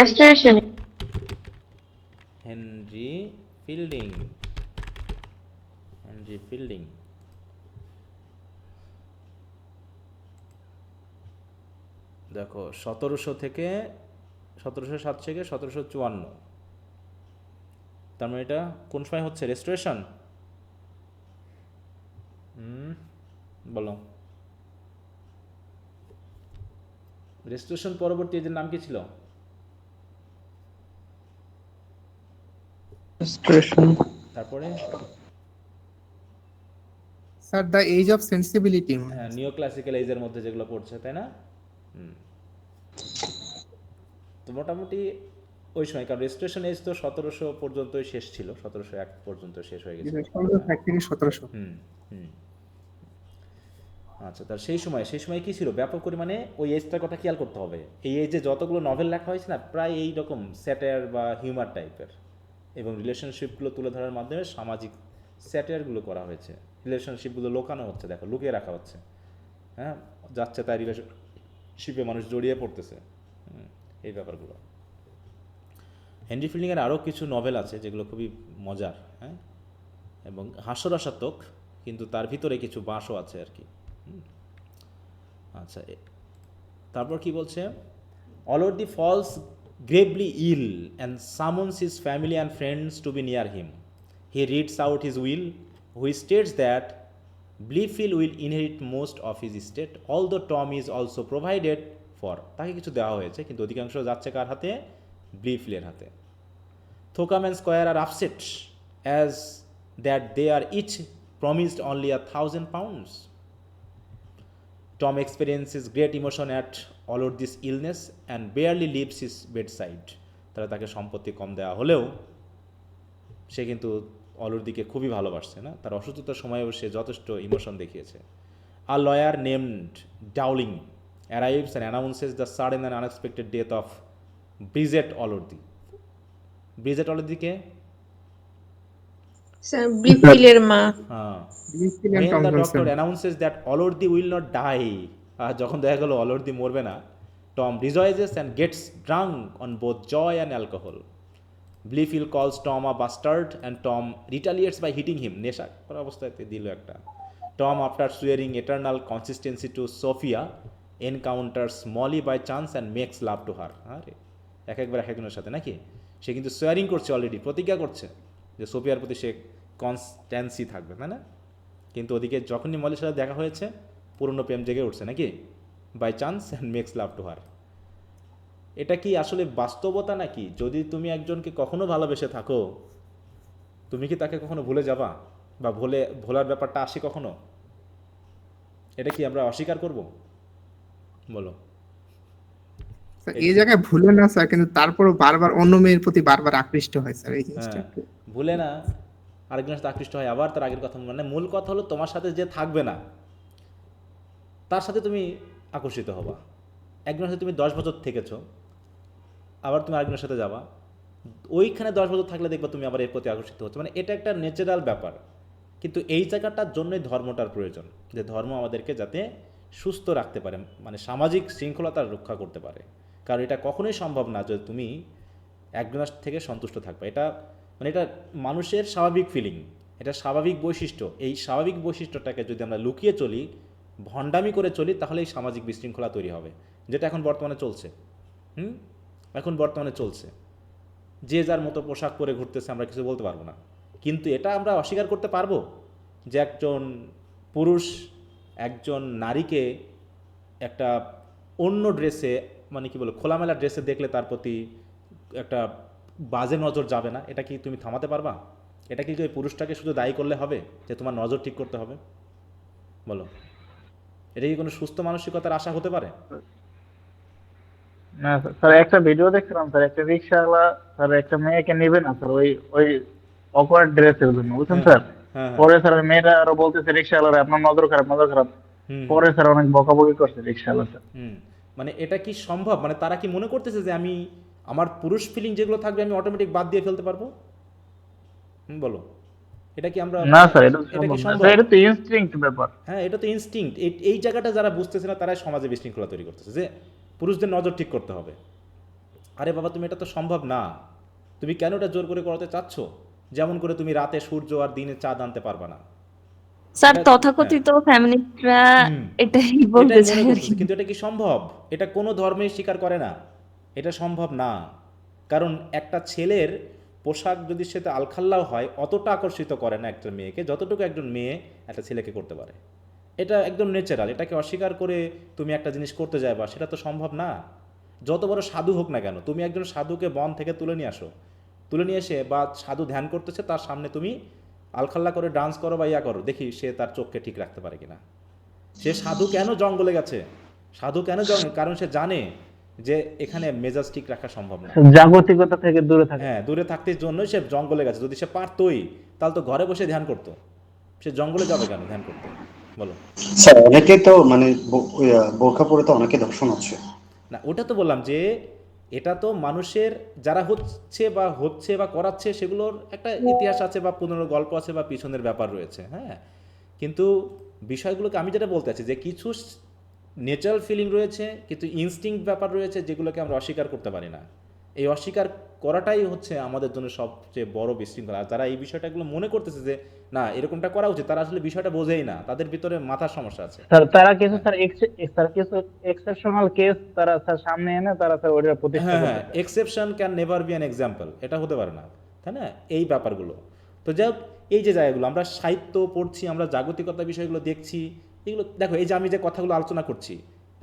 Restoration. Henry fielding. দেখো 1700 থেকে 1707 থেকে 1754, তার মানে এটা কোন সময় হচ্ছে? রেস্টোরেশন। বলো, রেস্টোরেশন পরবর্তী এদের নাম কি ছিল? তারপরে sir the age of sensibility. হ্যাঁ, নিও ক্লাসিক্যাল এজের মধ্যে যেগুলো পড়ছে, তাই না? তো মোটামুটি ওই সময়, কারণ রেস্টোরেশন এজ তো 1700 পর্যন্তই শেষ ছিল, 1701 পর্যন্ত শেষ হয়ে গেছে। 1701 থেকে 1700। আচ্ছা, তার সেই সময় কি ছিল ব্যাপক পরিমাণে ওই এজটার কথা খেয়াল করতে হবে। এই এজে যতগুলো নভেল লেখা হয়েছে না, প্রায় এই রকম স্যাটায়ার বা হিউমার টাইপের, এবং রিলেশনশিপগুলো তুলে ধরার মাধ্যমে সামাজিক স্যাটায়ারগুলো করা হয়েছে। রিলেশনশিপগুলো লোকানো হচ্ছে, দেখো লুকিয়ে রাখা হচ্ছে, হ্যাঁ, যাচ্ছে তাই রিলেশনশিপে মানুষ জড়িয়ে পড়তেছে, এই ব্যাপারগুলো। হেনরি ফিল্ডিংয়ের আরও কিছু নভেল আছে যেগুলো খুবই মজার, হ্যাঁ, এবং হাস্যরসাত্মক, কিন্তু তার ভিতরে কিছু বাঁশও আছে আর কি। আচ্ছা, তারপর কি বলছে, Allworthy falls gravely ill and summons his family and friends to be near him. He reads out his will, which states that Blifil will inherit most of his estate, all the Tom is also provided for. তাকে কিছু দেওয়া হয়েছে, কিন্তু অধিকাংশ যাচ্ছে কার হাতে? ব্লিফিলের হাতে। Thockham and Squire are upset as that they are each promised only £1,000. Tom experiences great emotion at Allworthy's illness and barely leaves his bedside. তারা তাকে সম্পত্তি কম দেওয়া হলেও সে কিন্তু অলওয়ার্দিকে খুবই ভালোবাসছে, না? তার অসুস্থতার সময়ও সে যথেষ্ট ইমোশন দেখিয়েছে। A lawyer named Dowling arrives and announces the sudden and unexpected death of Bridget Allworthy. Bridget অলওয়ার্দিকে স্যার ব্লিফিলের মা। Blissfield and when Tom the Johnson. doctor announces that Allworthy will not die, যখন দেখা গেল অলওয়ার্দি মরবে না, Tom rejoices and gets drunk on both joy and alcohol. Blifil calls Tom a bastard and Tom retaliates by hitting him. নেশা করা অবস্থায় দিল একটা। Tom, after swearing eternal consistency to Sophia, encounters Molly by chance and makes love to her. আরে একবার একজনের সাথে নাকি, সে কিন্তু সোয়ারিং করছে, অলরেডি প্রতিজ্ঞা করছে যে সোফিয়ার প্রতি সে কনস্ট্যান্সি থাকবে, তাই না? কিন্তু ওদিকে যখনই মলির সাথে দেখা হয়েছে পুরনো প্রেম জেগে উঠছে নাকি, by chance and makes love to her. এটা কি আসলে বাস্তবতা নাকি? যদি তুমি একজনকে কখনো ভালোবেসে থাকো, তুমি কি তাকে কখনো ভুলে যাবা, বা ভোলার ব্যাপারটা আসে কখনো? এটা কি আমরা অস্বীকার করব? বলো। স্যার, এই জায়গায় ভুলে না স্যার, কিন্তু তারপরও বারবার অন্য মেয়ের প্রতি বারবার আকৃষ্ট হয় স্যার, এই জিনিসটা হ্যাঁ, একটু। ভুলে না, আরেকজনের সাথে আকৃষ্ট হয়, আবার তার আগের কথা মানে মূল কথা হলো তোমার সাথে যে থাকবে না তার সাথে তুমি আকর্ষিত হবা। একজনের সাথে তুমি 10 বছর থেকেছো, আবার তুমি আরেকজনের সাথে যাবা, ওইখানে 10 বছর থাকলে দেখবা তুমি আবার এর প্রতি আকর্ষিত হচ্ছে, মানে এটা একটা ন্যাচারাল ব্যাপার। কিন্তু এই জায়গাটার জন্যই ধর্মটার প্রয়োজন, যে ধর্ম আমাদেরকে যাতে সুস্থ রাখতে পারে, মানে সামাজিক শৃঙ্খলতা রক্ষা করতে পারে। কারণ এটা কখনোই সম্ভব না যে তুমি একজনের থেকে সন্তুষ্ট থাকবে। এটা মানে এটা মানুষের স্বাভাবিক ফিলিং, এটা স্বাভাবিক বৈশিষ্ট্য। এই স্বাভাবিক বৈশিষ্ট্যটাকে যদি আমরা লুকিয়ে চলি, ভণ্ডামি করে চলি, তাহলে এই সামাজিক বিশৃঙ্খলা তৈরি হবে, যেটা এখন বর্তমানে চলছে। এখন বর্তমানে চলছে, যে যার মতো পোশাক পরে ঘুরতেছে, আমরা কিছু বলতে পারবো না। কিন্তু এটা আমরা অস্বীকার করতে পারবো যে একজন পুরুষ একজন নারীকে একটা অন্য ড্রেসে, মানে কি বলো, খোলামেলা ড্রেসে দেখলে তার প্রতি একটা বাজে নজর যাবে না? এটা কি তুমি থামাতে পারবা? এটা কি ওই পুরুষটাকে শুধু দায়ী করলে হবে যে তোমার নজর ঠিক করতে হবে? বলো, এটা কি কোনো সুস্থ মানসিকতার আশা হতে পারে? না স্যার, একটা ভিডিও দেখছিলাম স্যার, একটা রিক্সাওয়ালা স্যার একটা মেয়েকে নেবে না স্যার, ওই ওই অকওয়ার্ড ড্রেসের জন্য, বুঝছেন স্যার। হ্যাঁ, পরে স্যার ওই মেয়েটা আরো বলতেছে রিক্সাওয়ালারা, আপনার নজর খারাপ, নজর খারাপ। পরে স্যার অনেক বকাবকি করছে রিক্সাওয়ালা স্যার। মানে এটা কি সম্ভব? মানে তারা কি মনে করতেছে যে আমি আমার পুরুষ ফিলিং যেগুলো থাকবে আমি অটোমেটিক বাদ দিয়ে ফেলতে পারবো? বলো, এটা কি আমরা, না স্যার, এটা এটা কি সম্ভব না সম্ভব? স্যার, এটা তো ইনস্টিংক্ট ব্যাপার। হ্যাঁ, এটা তো ইনস্টিংক্ট। এই জায়গাটা যারা বুঝতেছে না তারাই সমাজে বিশৃঙ্খলা তৈরি করতেছে, যে পুরুষদের নজর ঠিক করতে হবে। আরে বাবা, তুমি এটা তো সম্ভব না। তুমি কেন এটা জোর করে করাতে চাচ্ছ? যেমন করে তুমি রাতে সূর্য আর দিনে চাঁদ আনতে পারবা না। স্যার এটা- তথাকথিত ফেমিনিস্টরা এটাই বলতে এটাই চায় মনে আর কি। করতেছে, কিন্তু এটা কি সম্ভব? এটা কোনো ধর্মেই স্বীকার করে না, এটা সম্ভব না। কারণ একটা ছেলের পোশাক যদি সেটা আলখাল্লাও হয়, অতটা আকর্ষিত করে না একটা মেয়েকে যতটুকু একজন মেয়ে একটা ছেলেকে করতে পারে। এটা একদম ন্যাচারাল। এটাকে অস্বীকার করে তুমি একটা জিনিস করতে যাবা, সেটা তো সম্ভব না। যত বড় সাধু হোক না কেন, তুমি একজন সাধুকে বন থেকে তুলে নিয়ে আসো, তুলে নিয়ে এসে, বা সাধু ধ্যান করতেছে তার সামনে তুমি আলখাল্লা করে ডান্স করো বা ইয়া করো, দেখি সে তার চোখকে ঠিক রাখতে পারে কিনা। সে সাধু কেন জঙ্গলে গেছে? সাধু কেন জঙ্গলে? কারণ সে জানে যে এখানে মেজাজ ঠিক রাখা সম্ভব না। জাগতিকতা থেকে দূরে থাকে। হ্যাঁ, দূরে থাকতে জন্যই সে জঙ্গলে গেছে। যদি সে পারতই তাহলে তো ঘরে বসে ধ্যান করতো, সে জঙ্গলে যাবে কেন ধ্যান করতে? বলো। স্যার অনেকে তো মানে বোরখা পরে তো অনেকে ধর্ষণ হচ্ছে। না ওটা তো বললাম যে এটা তো মানুষের যারা হচ্ছে বা করাচ্ছে সেগুলোর একটা ইতিহাস আছে বা পুনর গল্প আছে বা পিছনের ব্যাপার রয়েছে, হ্যাঁ। কিন্তু বিষয়গুলোকে আমি যেটা বলতে চাচ্ছি যে কিছু ন্যাচারাল ফিলিং রয়েছে, কিছু ইনস্টিংক্ট ব্যাপার রয়েছে যেগুলোকে আমরা অস্বীকার করতে পারি না। এই অস্বীকার করাটাই হচ্ছে আমাদের জন্য সবচেয়ে বড় বিশৃঙ্খলা। আর যারা এই বিষয়টাগুলো মনে করতেছে যে না এরকমটা করা উচিত, তারা আসলে বিষয়টা বোঝেই না, তাদের ভিতরে মাথার সমস্যা আছে। স্যার তারা কিছু হ্যাঁ স্যার কিছু এক্সেপশনাল কেস তারা স্যার সামনে এনে তারা স্যার ওইটা প্রতিষ্ঠা হ্যাঁ করতে হ্যাঁ চায়। Exception can never be an example, এটা হতে পারে না, তাই না? এই ব্যাপারগুলো তো যাই হোক, এই যে জায়গাগুলো আমরা সাহিত্য পড়ছি, আমরা জাগতিকতা বিষয়গুলো দেখছি, এগুলো দেখো এই যে আমি যে কথাগুলো আলোচনা করছি,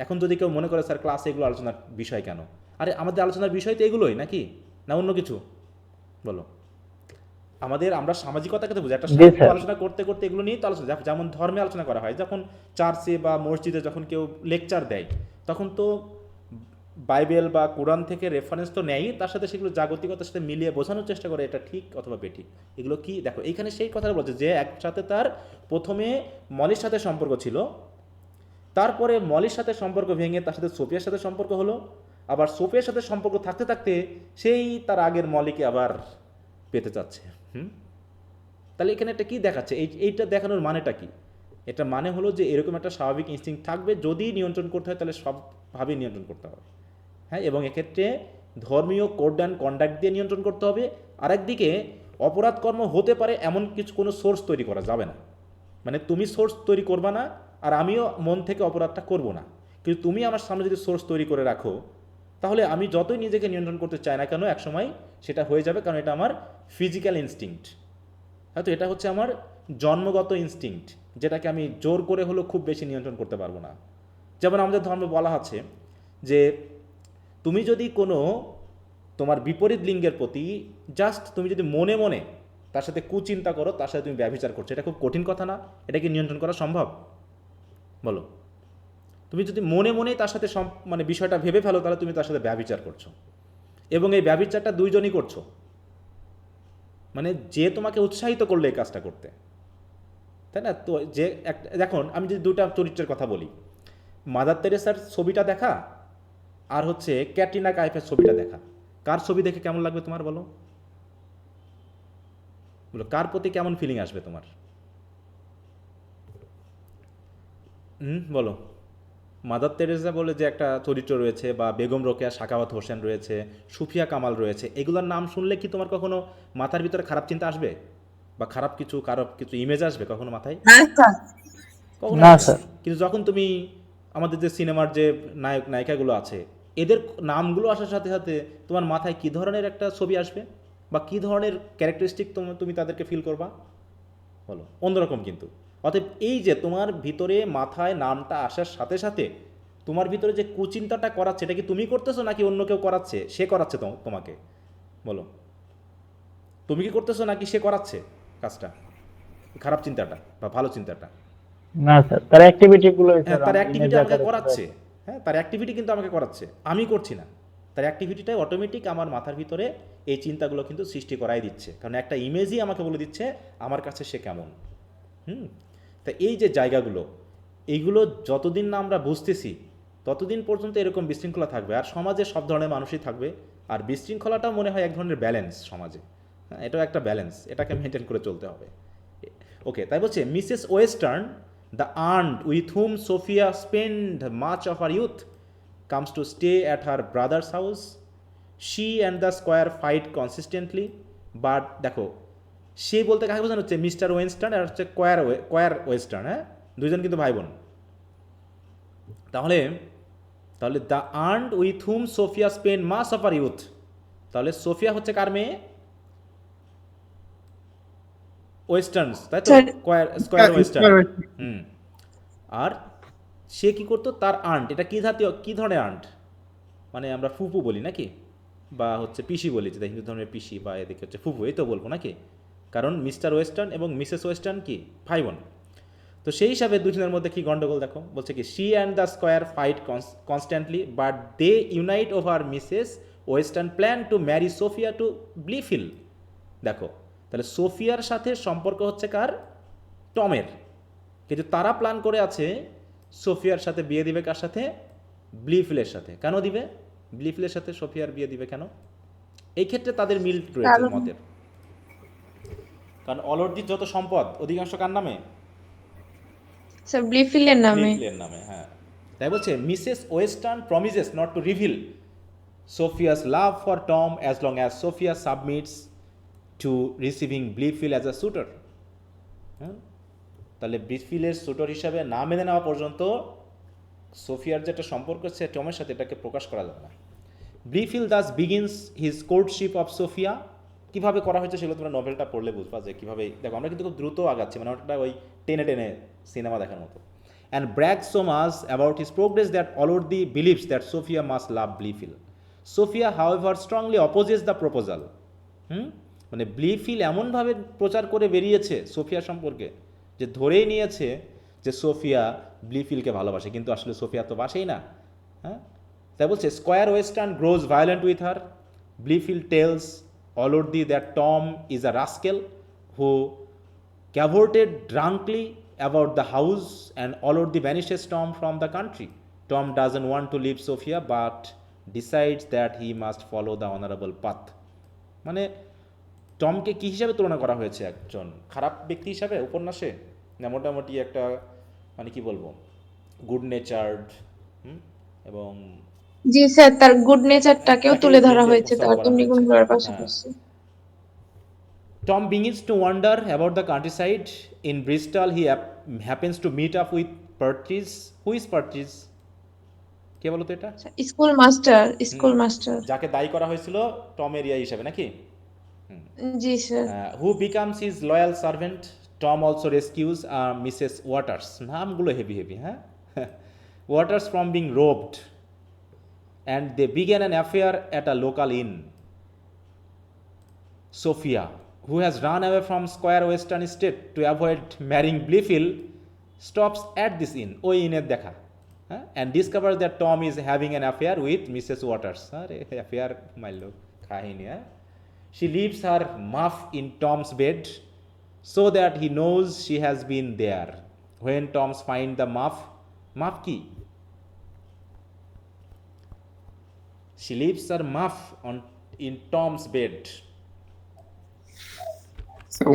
এখন যদি কেউ মনে করে স্যার ক্লাসে এগুলো আলোচনার বিষয় কেন, আরে আমাদের আলোচনার বিষয় তো এগুলোই নাকি, না অন্য কিছু? বলো। আমরা সামাজিকতাকে তো বুঝি, একটা জি সাহিত্য স্যার। আলোচনা করতে করতে এগুলো নিয়েই তো আলোচনা, যেমন ধর্মে আলোচনা করা হয়, যখন চার্চে বা মসজিদে যখন কেউ লেকচার দেয় তখন তো বাইবেল বা কোরআন থেকে রেফারেন্স তো নেয়ই, তার সাথে সেগুলো জাগতিকতার সাথে মিলিয়ে বোঝানোর চেষ্টা করে এটা ঠিক অথবা বেঠিক। এগুলো কি দেখো এইখানে সেই কথাটা বলছে যে একসাথে তার প্রথমে মলির সাথে সম্পর্ক ছিল, তারপরে মলির সাথে সম্পর্ক ভেঙে তার সাথে সোফিয়ার সাথে সম্পর্ক হলো, আবার সোফিয়ার সাথে সম্পর্ক থাকতে থাকতে সেই তার আগের মলিকে আবার পেতে চাচ্ছে। হুম, তাহলে এখানে একটা কী দেখাচ্ছে, এইটা দেখানোর মানেটা কি? এটা মানে হলো যে এরকম একটা স্বাভাবিক ইনস্টিংক্ট থাকবে, যদি নিয়ন্ত্রণ করতে হয় তাহলে সবভাবেই নিয়ন্ত্রণ করতে হবে, হ্যাঁ। এবং এক্ষেত্রে ধর্মীয় কোড অ্যান্ড কন্ডাক্ট দিয়ে নিয়ন্ত্রণ করতে হবে। আরেকদিকে অপরাধ কর্ম হতে পারে এমন কিছু কোনো সোর্স তৈরি করা যাবে না, মানে তুমি সোর্স তৈরি করবা না আর আমিও মন থেকে অপরাধটা করব না, কিন্তু তুমি আমার সামনে যদি সোর্স তৈরি করে রাখো তাহলে আমি যতই নিজেকে নিয়ন্ত্রণ করতে চাই না কেন একসময় সেটা হয়ে যাবে, কারণ এটা আমার ফিজিক্যাল ইনস্টিংক্ট, হয়তো এটা হচ্ছে আমার জন্মগত ইনস্টিংক্ট, যেটাকে আমি জোর করে হলেও খুব বেশি নিয়ন্ত্রণ করতে পারবো না। যেমন আমাদের ধর্মে বলা আছে যে তুমি যদি কোনো তোমার বিপরীত লিঙ্গের প্রতি জাস্ট তুমি যদি মনে মনে তার সাথে কুচিন্তা করো, তার সাথে তুমি ব্যভিচার করছো, এটা খুব কঠিন কথা না? এটা কি নিয়ন্ত্রণ করা সম্ভব? বলো। তুমি যদি মনে মনেই তার সাথে মানে বিষয়টা ভেবে ফেলো তাহলে তুমি তার সাথে ব্যভিচার করছো, এবং এই ব্যভিচারটা দুইজনই করছো, মানে যে তোমাকে উৎসাহিত করলো এই কাজটা করতে, তাই না? তো যে দেখুন আমি যদি দুটা চরিত্রের কথা বলি, মাদার তেরেসার ছবিটা দেখা আর হচ্ছে ক্যাটরিনা কাইফের ছবিটা দেখা, কার ছবি দেখে কেমন লাগবে তোমার? বলো বলো, কার প্রতি কেমন ফিলিং আসবে তোমার? বলো। মাদার তেরেসা বলে যে একটা চরিত্র রয়েছে, বা বেগম রোকেয়া সাখাওয়াত হোসেন রয়েছে, সুফিয়া কামাল রয়েছে, এগুলোর নাম শুনলে কি তোমার কখনো মাথার ভিতরে খারাপ চিন্তা আসবে, বা খারাপ কিছু ইমেজ আসবে কখনো মাথায়? কখনো না আসবে না। স্যার। কিন্তু যখন তুমি আমাদের যে সিনেমার যে নায়ক নায়িকাগুলো আছে এদের নামগুলো আসার সাথে সাথে তোমার মাথায় কী ধরনের একটা ছবি আসবে, বা কী ধরনের ক্যারেক্টারিস্টিক তুমি তাদেরকে ফিল করবা? বলো, অন্যরকম কিন্তু। অতএব এই যে তোমার ভিতরে মাথায় নামটা আসার সাথে সাথে তোমার ভিতরে যে কুচিন্তাটা করাচ্ছে, এটা কি তুমি করতেছো নাকি অন্য কেউ করাচ্ছে? সে করাচ্ছে তোমাকে, বলো। তুমি কি করতেছো নাকি সে করাচ্ছে কাজটা, খারাপ চিন্তাটা বা ভালো চিন্তাটা? না স্যার, তার অ্যাক্টিভিটি গুলো হ্যাঁ, স্যার তার ইমেজ অ্যাক্টিভিটি আমাকে আকারে করাচ্ছে, হ্যাঁ তার অ্যাক্টিভিটি কিন্তু আমাকে করাচ্ছে, আমি করছি না। তার অ্যাক্টিভিটিটাই অটোমেটিক আমার মাথার ভিতরে এই চিন্তাগুলো কিন্তু সৃষ্টি করাই দিচ্ছে, কারণ একটা ইমেজই আমাকে বলে দিচ্ছে আমার কাছে সে কেমন। তা এই যে জায়গাগুলো, এইগুলো যতদিন না আমরা বুঝতেছি ততদিন পর্যন্ত এরকম বিশৃঙ্খলা থাকবে, আর সমাজে সব ধরনের মানুষই থাকবে। আর বিশৃঙ্খলাটাও মনে হয় এক ধরনের ব্যালেন্স সমাজে, হ্যাঁ এটাও একটা ব্যালেন্স, এটাকে মেনটেন করে চলতে হবে। ওকে, তাই বলছে Mrs Western, the aunt with whom Sophia spend much of her youth, comes to stay at her brother's house. She and the squire fight consistently, but দেখো সে বলতে কাকে বোঝানো হচ্ছে? মিস্টার ওয়েস্টার্ন আর হচ্ছে কোয়ার ওয়েস্টার্ন, হ্যাঁ দুইজন কিন্তু ভাই বোন। তাহলে the aunt with whom Sophia spend much of her youth, তাহলে সোফিয়া হচ্ছে কার মেয়ে? ওয়েস্টার্নস, তাই তো? Square western. আর সে কি করতো? তার আন্ট, এটা কি ধরনের আন্ট? মানে আমরা ফুপু বলি নাকি, বা হচ্ছে পিসি বলি, যেটা হিন্দু ধর্মের পিসি, বা এদিকে হচ্ছে ফুপু, এই তো বলবো নাকি, কারণ মিস্টার ওয়েস্টার্ন এবং মিসেস ওয়েস্টার্ন কি ভাই বোন। তো সেই হিসাবে দুজনের মধ্যে কি গন্ডগোল দেখো, বলছে কি she and the squire fight constantly, but they unite over Mrs Western plan to marry Sophia to Blifil. দেখো তাহলে সোফিয়ার সাথে সম্পর্ক হচ্ছে কার? টমের, কিন্তু তারা প্ল্যান করে আছে সোফিয়ার সাথে বিয়ে দিবে কার সাথে? ব্লিফিলের সাথে। কেন দিবে? ব্লিফিলের সাথে সোফিয়ার বিয়ে দিবে কেন? এই ক্ষেত্রে তাদের মিল রয়েছে কারণ- মতের। কারণ অলর্জির যত সম্পদ অধিকাংশ কার নামে? স্যার ব্লিফিলের নামে। ব্লিফিলের নামে, হ্যাঁ। তাই বলছে Mrs Western promises not to reveal Sophia's love for Tom as long as Sophia submits to receiving Blifil as a suitor. হ্যাঁ, তাহলে ব্লিফিলের শুটার হিসাবে না মেনে নেওয়া পর্যন্ত সোফিয়ার যেটা সম্পর্ক আছে টমের সাথে এটাকে প্রকাশ করা যাবে না। Blifil thus begins his courtship of Sophia. কীভাবে করা হয়েছে সেগুলো তোমরা নভেলটা পড়লে বুঝবা যে কীভাবে। দেখো আমরা কিন্তু খুব দ্রুত আগাচ্ছি, মানে ওটা ওই টেনে টেনে সিনেমা দেখার মতো। And brag so much about his progress that Allworthy believes that Sophia must love Blifil. Sophia however strongly opposes the proposal. মানে ব্লিফিল এমনভাবে প্রচার করে বেরিয়েছে সোফিয়া সম্পর্কে যে ধরেই নিয়েছে যে সোফিয়া ব্লিফিলকে ভালোবাসে, কিন্তু আসলে সোফিয়া তো বাসেই না। হ্যাঁ, তাই বলছে squire Western grows violent with her. Blifil tells Allworthy that Tom is a rascal who cavorted drunkly about the house and already banishes Tom from the country. Tom doesn't want to leave Sophia but decides that he must follow the honorable path. মানে টমকে কী হিসাবে তুলনা করা হয়েছে? একজন খারাপ ব্যক্তি হিসাবে উপন্যাসে, না মোটামুটি একটা মানে কি বলবো গুড নেচার্ড এবং জি স্যার, তার গুড নেচারটাকেও তাকে তুলে ধরা নিজে হয়েছে উপস্থাপন তার করা দুর্নিগুণগুলোর হয়েছে। পাশাপাশি। Tom begins to wander about the countryside. In Bristol, he happens to meet up with Purchase. Who is Purchase? কে বলো তো এটা? School master. যাকে দায়ী করা হয়েছিল টমের ইয়া হিসাবে নাকি? জি sir. Who becomes his loyal servant. Tom also rescues Mrs. Waters. নামগুলো হেভি হেভি, হ্যাঁ? Waters from being robbed. And they began an affair at a local inn. Sophia, who has run away from Square Western Estate to avoid marrying Blifil, stops at this inn, ওই ইনের দেখা, হ্যাঁ, and discovers that Tom is having an affair with Mrs. Waters. আরে affair মারলো কাহিনী, হ্যাঁ? She leaves her muff in Tom's bed so that he knows she has been there. When Tom's find the muff কি? She leaves her muff in Tom's bed.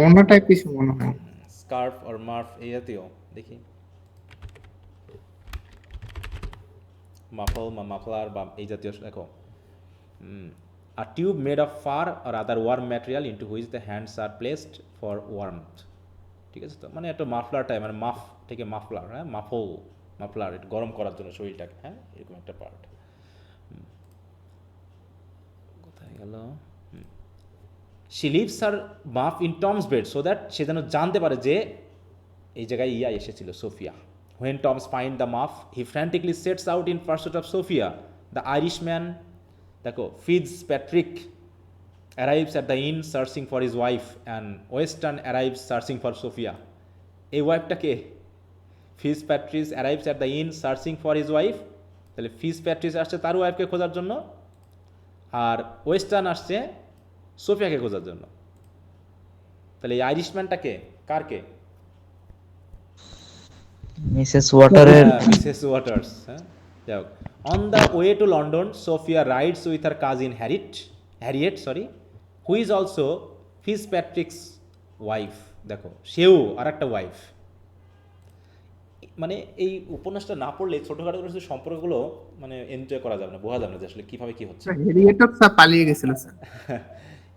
অন্য type কিছু মনে হয়। Scarf আর মার্ফ এই জাতীয়, দেখি মাফল বা মাফলার বা এই জাতীয়। দেখো a tube made of fur or other warm material into which the hands are placed for warmth. ঠিক আছে তো, মানে একটা মাফলার টাইপ, মানে মাফ থেকে মাফলার, হ্যাঁ, মাফলার এটা গরম করার জন্য শরীরটাকে, হ্যাঁ, এরকম একটা পার্ট। কোথায় গেল? She leaves her muff in Tom's bed so that সে যেন জানতে পারে যে এই জায়গায় ইয়া এসেছিল Sophia. When Tom's find the muff, he frantically sets out in pursuit of Sophia. The Irishman, দেখো, Fitzpatrick arrives at the inn searching for his wife and Weston arrives searching for Sophia. এই ওয়াইফটাকে Fitzpatrick arrives at the inn searching for his wife, তাহলে Fitzpatrick আসছে তার ওয়াইফকে খোঁজার জন্য, আর western আসছে সোফিয়াকে খোঁজার জন্য। তাহলে এই আইরিশম্যানটাকে কারকে? মিসেস ওয়াটারের। মিসেস ওয়াটার্স, হ্যাঁ। যাই হোক, on the way to London Sophia rides with her cousin Harriet, who is also Fitzpatrick's wife. দেখো, সেও আর একটা ওয়াইফ। মানে এই উপন্যাসটা না পড়লে ছোটোখাটো করে সম্পর্কগুলো মানে এনজয় করা যাবে না, বোঝা যাবে না যে আসলে কীভাবে কী হচ্ছে। হেরিয়েটর স্যার পালিয়ে গেছিল স্যার।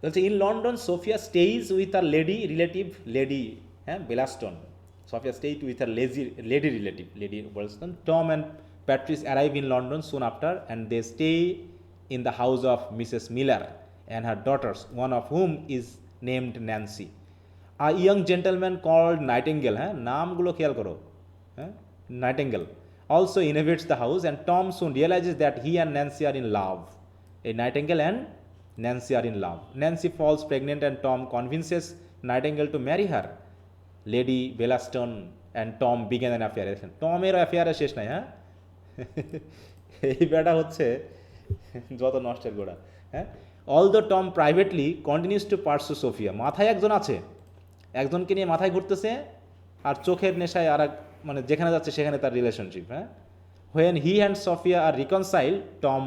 বলছে in London Sophia stays with her lady relative, হ্যাঁ, Bellaston. Sophia stayed with her lady relative, Lady Wollaston. Tom and Patrice arrive in London soon after and they stay in the house of Mrs. Miller and her daughters, one of whom is named Nancy. A young gentleman called Nightingale, নামগুলো খেয়াল করো, হ্যাঁ, Nightingale, also inhabits the house and Tom soon realizes that he and Nancy are in love. A Nightingale and Nancy are in love. Nancy falls pregnant and Tom convinces Nightingale to marry her. Lady Bellaston and Tom began an affair. টমের অ্যাফেয়ারে শেষ নাই, হ্যাঁ। এই ব্যাটা হচ্ছে যত নষ্টের গোড়া, হ্যাঁ। All the Tom privately continues to pursue Sophia. মাথায় একজন আছে, একজনকে নিয়ে মাথায় ঘুরতেছে, আর চোখের নেশায় আর মানে যেখানে যাচ্ছে সেখানে তার রিলেশনশিপ, হ্যাঁ। When he and Sophia are reconciled, Tom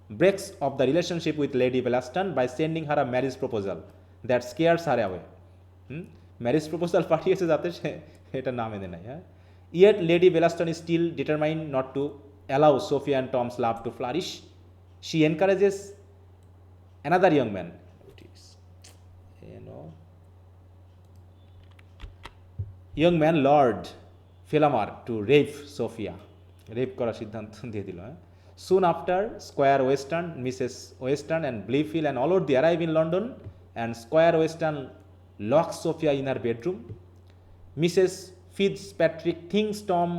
breaks off the relationship with Lady Bellaston by sending her a marriage proposal that scares her away. Marriage proposal পাঠিয়েছে যাতে সে এটা না মেনে নেয়, হ্যাঁ। Yet Lady Bellaston is still determined not to allow Sophia and Tom's love to flourish. She encourages another young man, young man Lord Philamar, to rape Sophia. Rape করার সিদ্ধান্ত দিয়ে দিল, হ্যাঁ। Soon after, Squire Weston, Mrs. Weston and Blefield and Allworthy arrive in London, and Squire Weston locks Sophia in her bedroom. Mrs. Fitzpatrick thinks Tom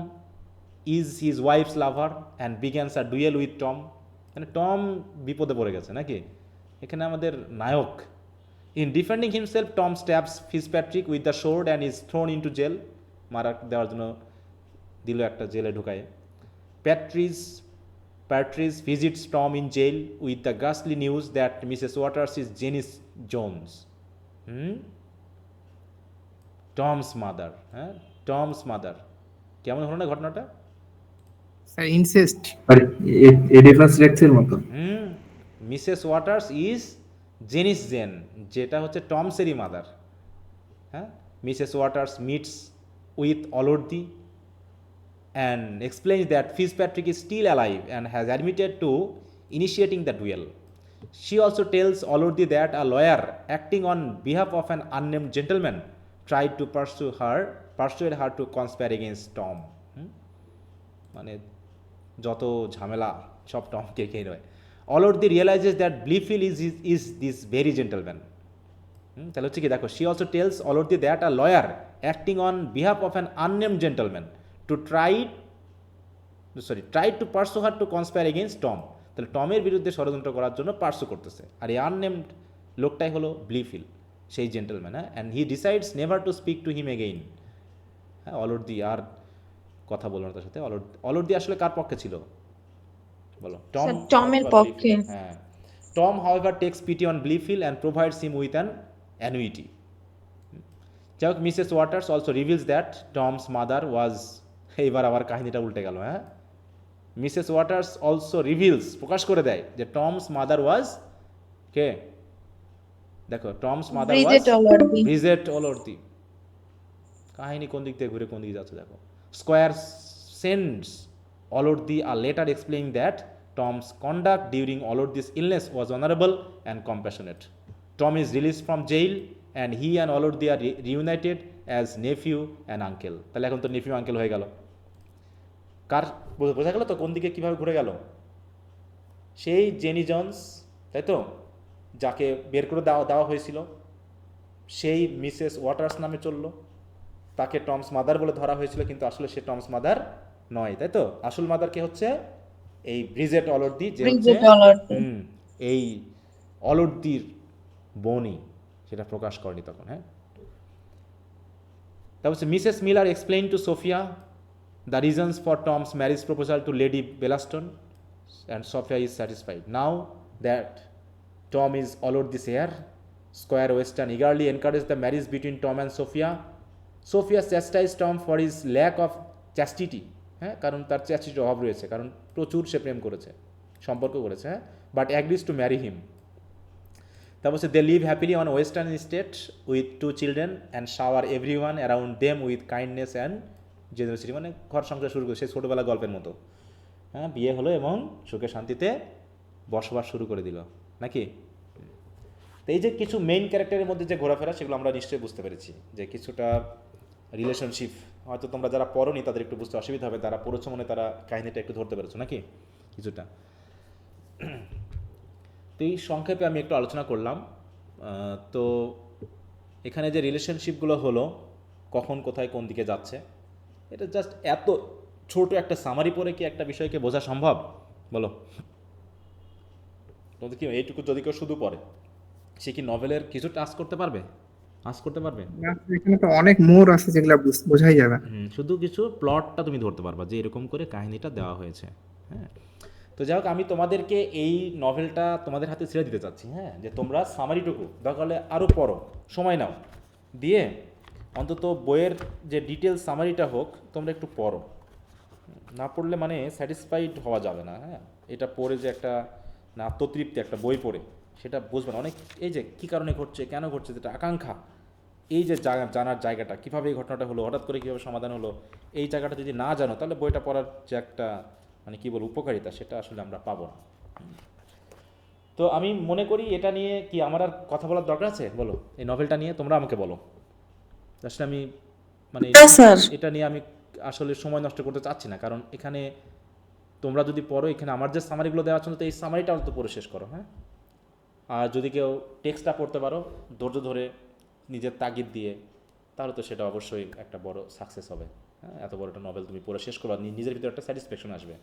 is his wife's lover and begins a duel with Tom. মানে Tom বিপদে পড়ে গেছে নাকি এখানে আমাদের নায়ক। In defending himself, Tom stabs Fitzpatrick with the sword and is thrown into jail. মারা দেওয়ার জন্য দিল একটা জেলে ঢুকায়। Patrice visits Tom in jail with the ghastly news that Mrs. Waters is Janice Jones, Tom's mother, হ্যাঁ, Tom's mother। কেমন হলো না ঘটনাটা? স্যার ইনসেস্ট, আর এডিপাস রেক্সের মতো। Mrs Waters is Jenny Jones, যেটা হচ্ছে টমসেরই মাদার, হ্যাঁ। Mrs Waters meets with Allworthy and explains that Fitzpatrick is still alive and has admitted to initiating the duel. She also tells Allworthy that a lawyer acting on behalf of an unnamed gentleman tried to persuade her to conspire against Tom. মানে যত ঝামেলা সব টমকে খেয়ে নেয়। Allworthy realizes that Blefield is this very gentleman. তাহলে হচ্ছে কি দেখো, she also tells Allworthy that a lawyer acting on behalf of an unnamed gentleman tried to pursue her to conspire against Tom. তাহলে টমের বিরুদ্ধে ষড়যন্ত্র করার জন্য পার্সু করতেছে, আর এই আননেমড লোকটাই হলো ব্লিফিল, সেই জেন্টলম্যান, হ্যাঁ। And he decides never to speak to him again, হ্যাঁ। অলর্দি আর কথা বলল না তার সাথে। অলর্দি আসলে কার পক্ষে ছিল বলো? টমের পক্ষে, হ্যাঁ। Tom, however, takes pity on Blefield and provides him with an annuity. যাই হোক, Mrs waters also reveals that Tom's mother was, এইবার আবার কাহিনীটা উল্টে গেল, হ্যাঁ। মিসেস ওয়াটার্স অলসো রিভিলস, প্রকাশ করে দেয় যে টমস মাদার ওয়াজ কে, দেখো, টমস মাদার ওয়াজ ব্রিজেট অলর্দি। কাহিনী কোন দিক থেকে ঘুরে কোন দিকে যাচ্ছে দেখো। Square sends Allworthy a letter explaining that Tom's conduct during Allworthy's illness was honorable and compassionate. Tom is released from jail and he and Allworthy are reunited as nephew and uncle. তাহলে এখন তো Nephew uncle হয়ে গেল। কার বোঝা গেল তো কোন দিকে কীভাবে ঘুরে গেল? সেই জেনি জনস, তাই তো, যাকে বের করে দেওয়া হয়েছিল, সেই মিসেস ওয়াটার্স নামে চলল, তাকে টমস মাদার বলে ধরা হয়েছিল, কিন্তু আসলে সে টমস মাদার নয়, তাই তো। আসল মাদার কে হচ্ছে এই ব্রিজেট অলর্দি, যে হচ্ছে এই অলর্দির বোনই, সেটা প্রকাশ করেনি তখন, হ্যাঁ। তারপর হচ্ছে Mrs Miller explain to Sophia the reasons for Tom's marriage proposal to Lady Bellaston and Sophia is satisfied now that Tom is Allworthy's heir. Squire Western eagerly encouraged the marriage between Tom and Sophia. Sophia chastised Tom for his lack of chastity, হ্যাঁ, কারণ তার চ্যাস্টিটির অভাব রয়েছে, কারণ প্রচুর সে প্রেম করেছে, সম্পর্ক করেছে, হ্যাঁ। But agrees to marry him. তারপর হচ্ছে they live happily on Western estate with 2 children and shower everyone around them with kindness and generosity. মানে ঘর সংসার শুরু করে সেই ছোটোবেলা গল্পের মতো, হ্যাঁ। বিয়ে হলো এবং সুখে শান্তিতে বসবাস শুরু করে দিল, নাকি? তো এই যে কিছু মেইন ক্যারেক্টারের মধ্যে যে ঘোরাফেরা, সেগুলো আমরা নিশ্চয়ই বুঝতে পেরেছি, যে কিছুটা রিলেশনশিপ হয়তো তোমরা যারা পড়োনি তাদের একটু বুঝতে অসুবিধা হবে, যারা পড়েছো মনে তারা কাহিনীটা একটু ধরতে পেরেছো, নাকি কিছুটা। তো এই সংক্ষেপে আমি একটু আলোচনা করলাম। তো এখানে যে রিলেশনশিপগুলো হলো, কখন কোথায় কোন দিকে যাচ্ছে, এটা জাস্ট এত ছোট একটা সামারি পড়ে কি একটা বিষয়কে বোঝা সম্ভব বলো? তোমাদের কি এইটুকু যদি কেউ শুধু পড়ে, সে কি নভেলের কিছু টাচ করতে পারবে? এখানে তো অনেক মোর আছে যেগুলো বোঝাই যাবে। শুধু কিছু প্লটটা তুমি ধরতে পারবা যে এরকম করে কাহিনীটা দেওয়া হয়েছে, হ্যাঁ। তো যাই হোক, আমি তোমাদেরকে এই নভেলটা তোমাদের হাতে ছেড়ে দিতে চাচ্ছি, হ্যাঁ, যে তোমরা সামারিটুকু দরকার হলে আরও পড়ো, সময় নাও, দিয়ে অন্তত বইয়ের যে ডিটেলস সামারিটা হোক তোমরা একটু পড়ো, না পড়লে মানে স্যাটিসফাইড হওয়া যাবে না। হ্যাঁ, এটা পড়ে যে একটা না আত্মতৃপ্তি, একটা বই পড়ে সেটা বুঝবে না। অনেক এই যে কী কারণে ঘটছে, কেন ঘটছে, যেটা আকাঙ্ক্ষা, এই যে জানার জায়গাটা, কীভাবে এই ঘটনাটা হলো, হঠাৎ করে কীভাবে সমাধান হলো, এই জায়গাটা যদি না জানো তাহলে বইটা পড়ার যে একটা মানে কী বলবো উপকারিতা, সেটা আসলে আমরা পাবো না। তো আমি মনে করি এটা নিয়ে কি আমার আর কথা বলার দরকার আছে? বলো, এই নভেলটা নিয়ে তোমরা আমাকে বলো। আসলে আমি মানে এটা নিয়ে আমি আসলে সময় নষ্ট করতে চাচ্ছি না, কারণ এখানে তোমরা যদি পড়ো, এখানে আমার যে সামারিগুলো দেওয়া আছে তো এই সামারিটা অন্তত পড়ে শেষ করো। হ্যাঁ, আর যদি কেউ টেক্সটটা পড়তে পারো ধৈর্য ধরে নিজের তাগিদ দিয়ে, তাহলে তো সেটা অবশ্যই একটা বড় সাকসেস হবে। হ্যাঁ, এত বড় একটা নভেল তুমি পড়ে শেষ করো, নিজের ভিতরে একটা স্যাটিসফ্যাকশন আসবে।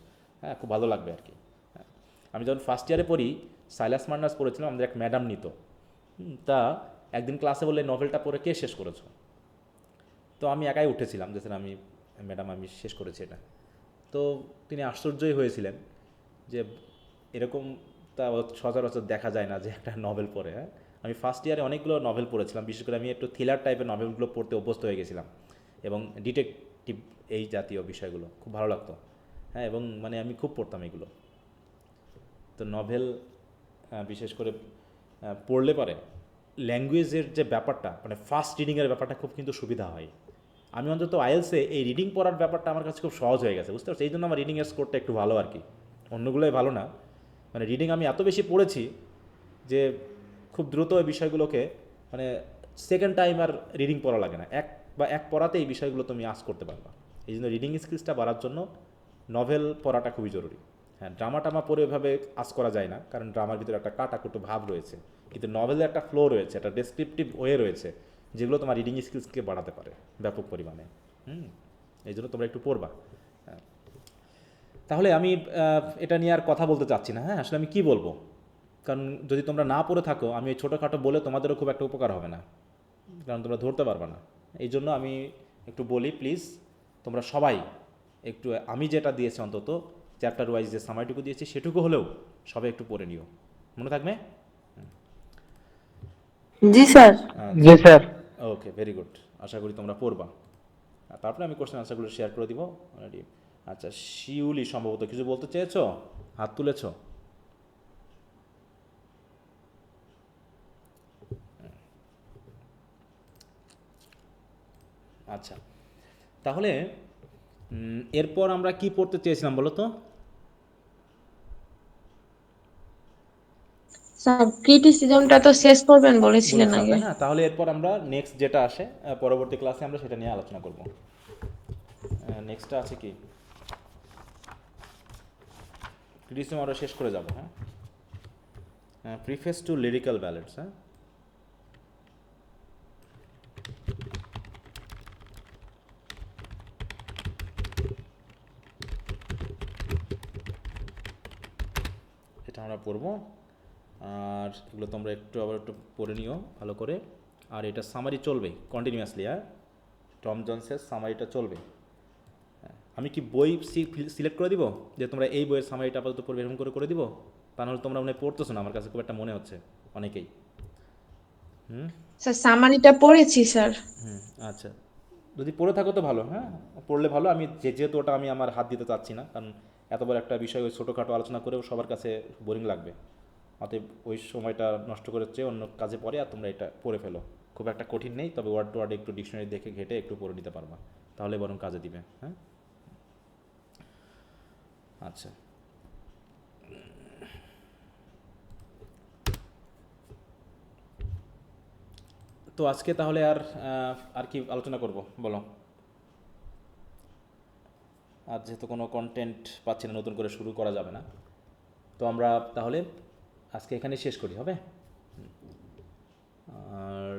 হ্যাঁ, খুব ভালো লাগবে আর কি। হ্যাঁ, আমি যখন ফার্স্ট ইয়ারে পড়ি সাইলাস মার্নাস পড়েছিলাম, আমাদের এক ম্যাডাম নিত। তা একদিন ক্লাসে বললে নভেলটা পড়ে কে শেষ করেছো? তো আমি একাই উঠেছিলাম যে স্যার আমি, ম্যাডাম আমি শেষ করেছি এটা। তো তিনি আশ্চর্যই হয়েছিলেন যে এরকম তা সচরাচর দেখা যায় না যে একটা নভেল পড়ে। হ্যাঁ, আমি ফার্স্ট ইয়ারে অনেকগুলো নভেল পড়েছিলাম, বিশেষ করে আমি একটু থ্রিলার টাইপের নভেলগুলো পড়তে অভ্যস্ত হয়ে গেছিলাম, এবং ডিটেকটিভ এই জাতীয় বিষয়গুলো খুব ভালো লাগতো। হ্যাঁ, এবং মানে আমি খুব পড়তাম এগুলো। তো নভেল বিশেষ করে পড়লে পারে ল্যাঙ্গুয়েজের যে ব্যাপারটা, মানে ফাস্ট রিডিংয়ের ব্যাপারটা খুব কিন্তু সুবিধা হয়। আমি অন্তত আইএলসে এই রিডিং পড়ার ব্যাপারটা আমার কাছে খুব সহজ হয়ে গেছে, বুঝতে পারছি। এই জন্য আমার রিডিংয়ের স্কোরটা একটু ভালো আর কি, অন্যগুলোই ভালো না। মানে রিডিং আমি এত বেশি পড়েছি যে খুব দ্রুত এই বিষয়গুলোকে মানে সেকেন্ড টাইম আর রিডিং পড়া লাগে না, এক পড়াতে এই বিষয়গুলো তুমি আস করতে পারবা। এই জন্য রিডিং স্কিলসটা বাড়ার জন্য নভেল পড়াটা খুবই জরুরি। হ্যাঁ, ড্রামা পড়ে এভাবে আস করা যায় না, কারণ ড্রামার ভিতরে একটা কাটাকুটো ভাব রয়েছে, কিন্তু নভেলে একটা ফ্লো রয়েছে, একটা ডেসক্রিপটিভ ওয়ে রয়েছে, যেগুলো তোমার রিডিং স্কিলসকে বাড়াতে পারে ব্যাপক পরিমাণে। এই জন্য তোমরা একটু পড়বা। হ্যাঁ, তাহলে আমি এটা নিয়ে আর কথা বলতে চাচ্ছি না। হ্যাঁ, আসলে আমি কি বলবো, কারণ যদি তোমরা না পড়ে থাকো আমি ওই ছোটোখাটো বলে তোমাদেরও খুব একটা উপকার হবে না, কারণ তোমরা ধরতে পারবে না। এই জন্য আমি একটু বলি, প্লিজ তোমরা সবাই একটু, আমি যেটা দিয়েছি অন্তত চ্যাপ্টার ওয়াইজ যে সামারিটুকু দিয়েছি সেটুকু হলেও সবাই একটু পড়ে নিও, মনে থাকবে? জি স্যার। জি স্যার। ওকে, ভেরি গুড, আশা করি তোমরা পড়বা। আর তারপরে আমি কোশ্চেন আনসারগুলো শেয়ার করে দিব অলরেডি। আচ্ছা, শিউলি সম্ভবত কিছু বলতে চেয়েছো, হাত তুলেছ? আচ্ছা, তাহলে এরপর আমরা কি পড়তে চেয়েছিলাম বলো তো? স্যার ক্রিটিসিজমটা তো শেষ করবেন বলেছিলেন বলেছিলাম আগে। তাই না? তাহলে এরপর আমরা নেক্সট যেটা আসে পরবর্তী ক্লাসে আমরা সেটা নিয়ে আলোচনা করব। নেক্সটটা আছে কি, ক্রিটিসিজম আমরা শেষ করে যাব। হ্যাঁ, প্রিফেস টু লিরিক্যাল ব্যালেডস। হ্যাঁ, এটা আমরা পড়বো, আর এগুলো তোমরা আবার একটু পড়ে নিও ভালো করে। আর এটা সামারি চলবে কন্টিনিউয়াসলি। হ্যাঁ, টম জন্সের সামারিটা চলবে। আমি কি বই সিলেক্ট করে দিব যে তোমরা এই বইয়ের সামারিটা আপাতত পড়বে, এরকম করে দিব? তা নাহলে তোমরা মনে পড়তেছো না, আমার কাছে খুব একটা মনে হচ্ছে অনেকেই। স্যার সামারিটা পড়েছি স্যার। আচ্ছা, যদি পড়ে থাকো তো ভালো। হ্যাঁ, পড়লে ভালো। আমি যেহেতু ওটা আমি আমার হাত দিতে চাচ্ছি না, কারণ এত বড় একটা বিষয় ওই ছোটোখাটো আলোচনা করেও সবার কাছে বোরিং লাগবে। অতএব ওই সময়টা নষ্ট করার চেয়ে অন্য কাজে পড়ে আর তোমরা এটা পড়ে ফেলো। খুব একটা কঠিন নেই, তবে ওয়ার্ড টু ওয়ার্ড একটু ডিকশনারি দেখে ঘেটে একটু পড়ে নিতে পারবা, তাহলে বরং কাজে দিবে। হ্যাঁ, আচ্ছা, তো আজকে তাহলে আর কি আলোচনা করব বলো? আর যেহেতু কোনো কন্টেন্ট পাচ্ছি না, নতুন করে শুরু করা যাবে না, তো আমরা তাহলে আজকে এখানে শেষ করি, হবে? আর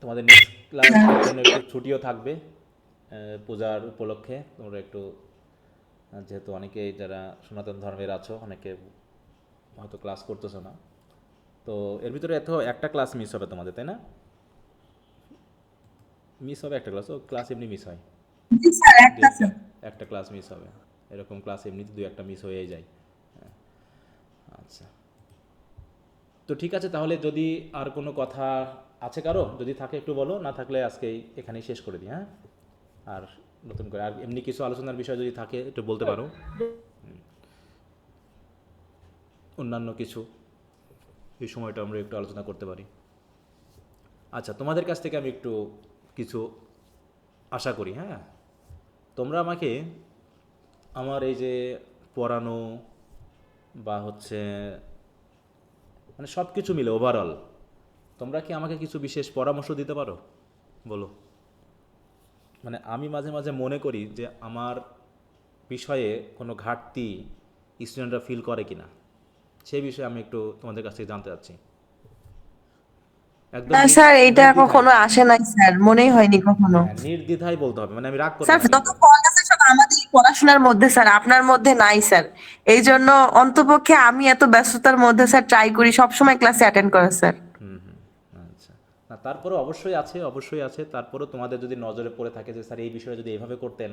তোমাদের নেক্সট ক্লাসের জন্য একটু ছুটিও থাকবে পূজার উপলক্ষে। তোমরা একটু, যেহেতু অনেকে যারা সনাতন ধর্মের আছো অনেকে হয়তো ক্লাস করতেছো না, তো এর ভিতরে একটা ক্লাস মিস হবে তোমাদের, তাই না? মিস হবে একটা ক্লাস, ও ক্লাস এমনি মিস হয়, একটা ক্লাস মিস হবে, এরকম ক্লাস এমনিতে 2-1টা মিস হয়ে যায়। আচ্ছা, তো ঠিক আছে, তাহলে যদি আর কোনো কথা আছে কারো? যদি থাকে একটু বলো, না থাকলে আজকেই এখানেই শেষ করে দিই। হ্যাঁ, আর নতুন করে আর এমনি কিছু আলোচনার বিষয় যদি থাকে একটু বলতে পারো, অন্যান্য কিছু এই সময়টা আমরা একটু আলোচনা করতে পারি। আচ্ছা, তোমাদের কাছ থেকে আমি একটু কিছু আশা করি। হ্যাঁ, তোমরা আমাকে আমার এই যে পড়ানো বা হচ্ছে মানে সব কিছু মিলে ওভারঅল তোমরা কি আমাকে কিছু বিশেষ পরামর্শ দিতে পারো? বলো। মানে আমি মাঝে মাঝে মনে করি যে আমার বিষয়ে কোনো ঘাটতি স্টুডেন্টরা ফিল করে কিনা, সেই বিষয়ে আমি একটু তোমাদের কাছ থেকে জানতে চাচ্ছি। একদম না স্যার, এটা নির্দ্বিধায়। কখনো আসে নাই স্যার, মনেই হয়নি কখনো। হ্যাঁ, নির্দ্বিধায় বলতে হবে, মানে আমি রাগ করবো স্যার না যত কিন্তু। ফল্ট আছে সব আমাদের পড়াশোনার মধ্যে স্যার, আপনার মধ্যে নাই স্যার। এই জন্য অন্তপক্ষে আমি এত ব্যস্ততার মধ্যে স্যার ট্রাই করি সবসময় ক্লাসে অ্যাটেন্ড করার স্যার। আচ্ছা, না তারপরে অবশ্যই আছে, অবশ্যই আছে। তারপরেও তোমাদের যদি নজরে পড়ে থাকে যে স্যার এই বিষয়ে যদি এইভাবে করতেন,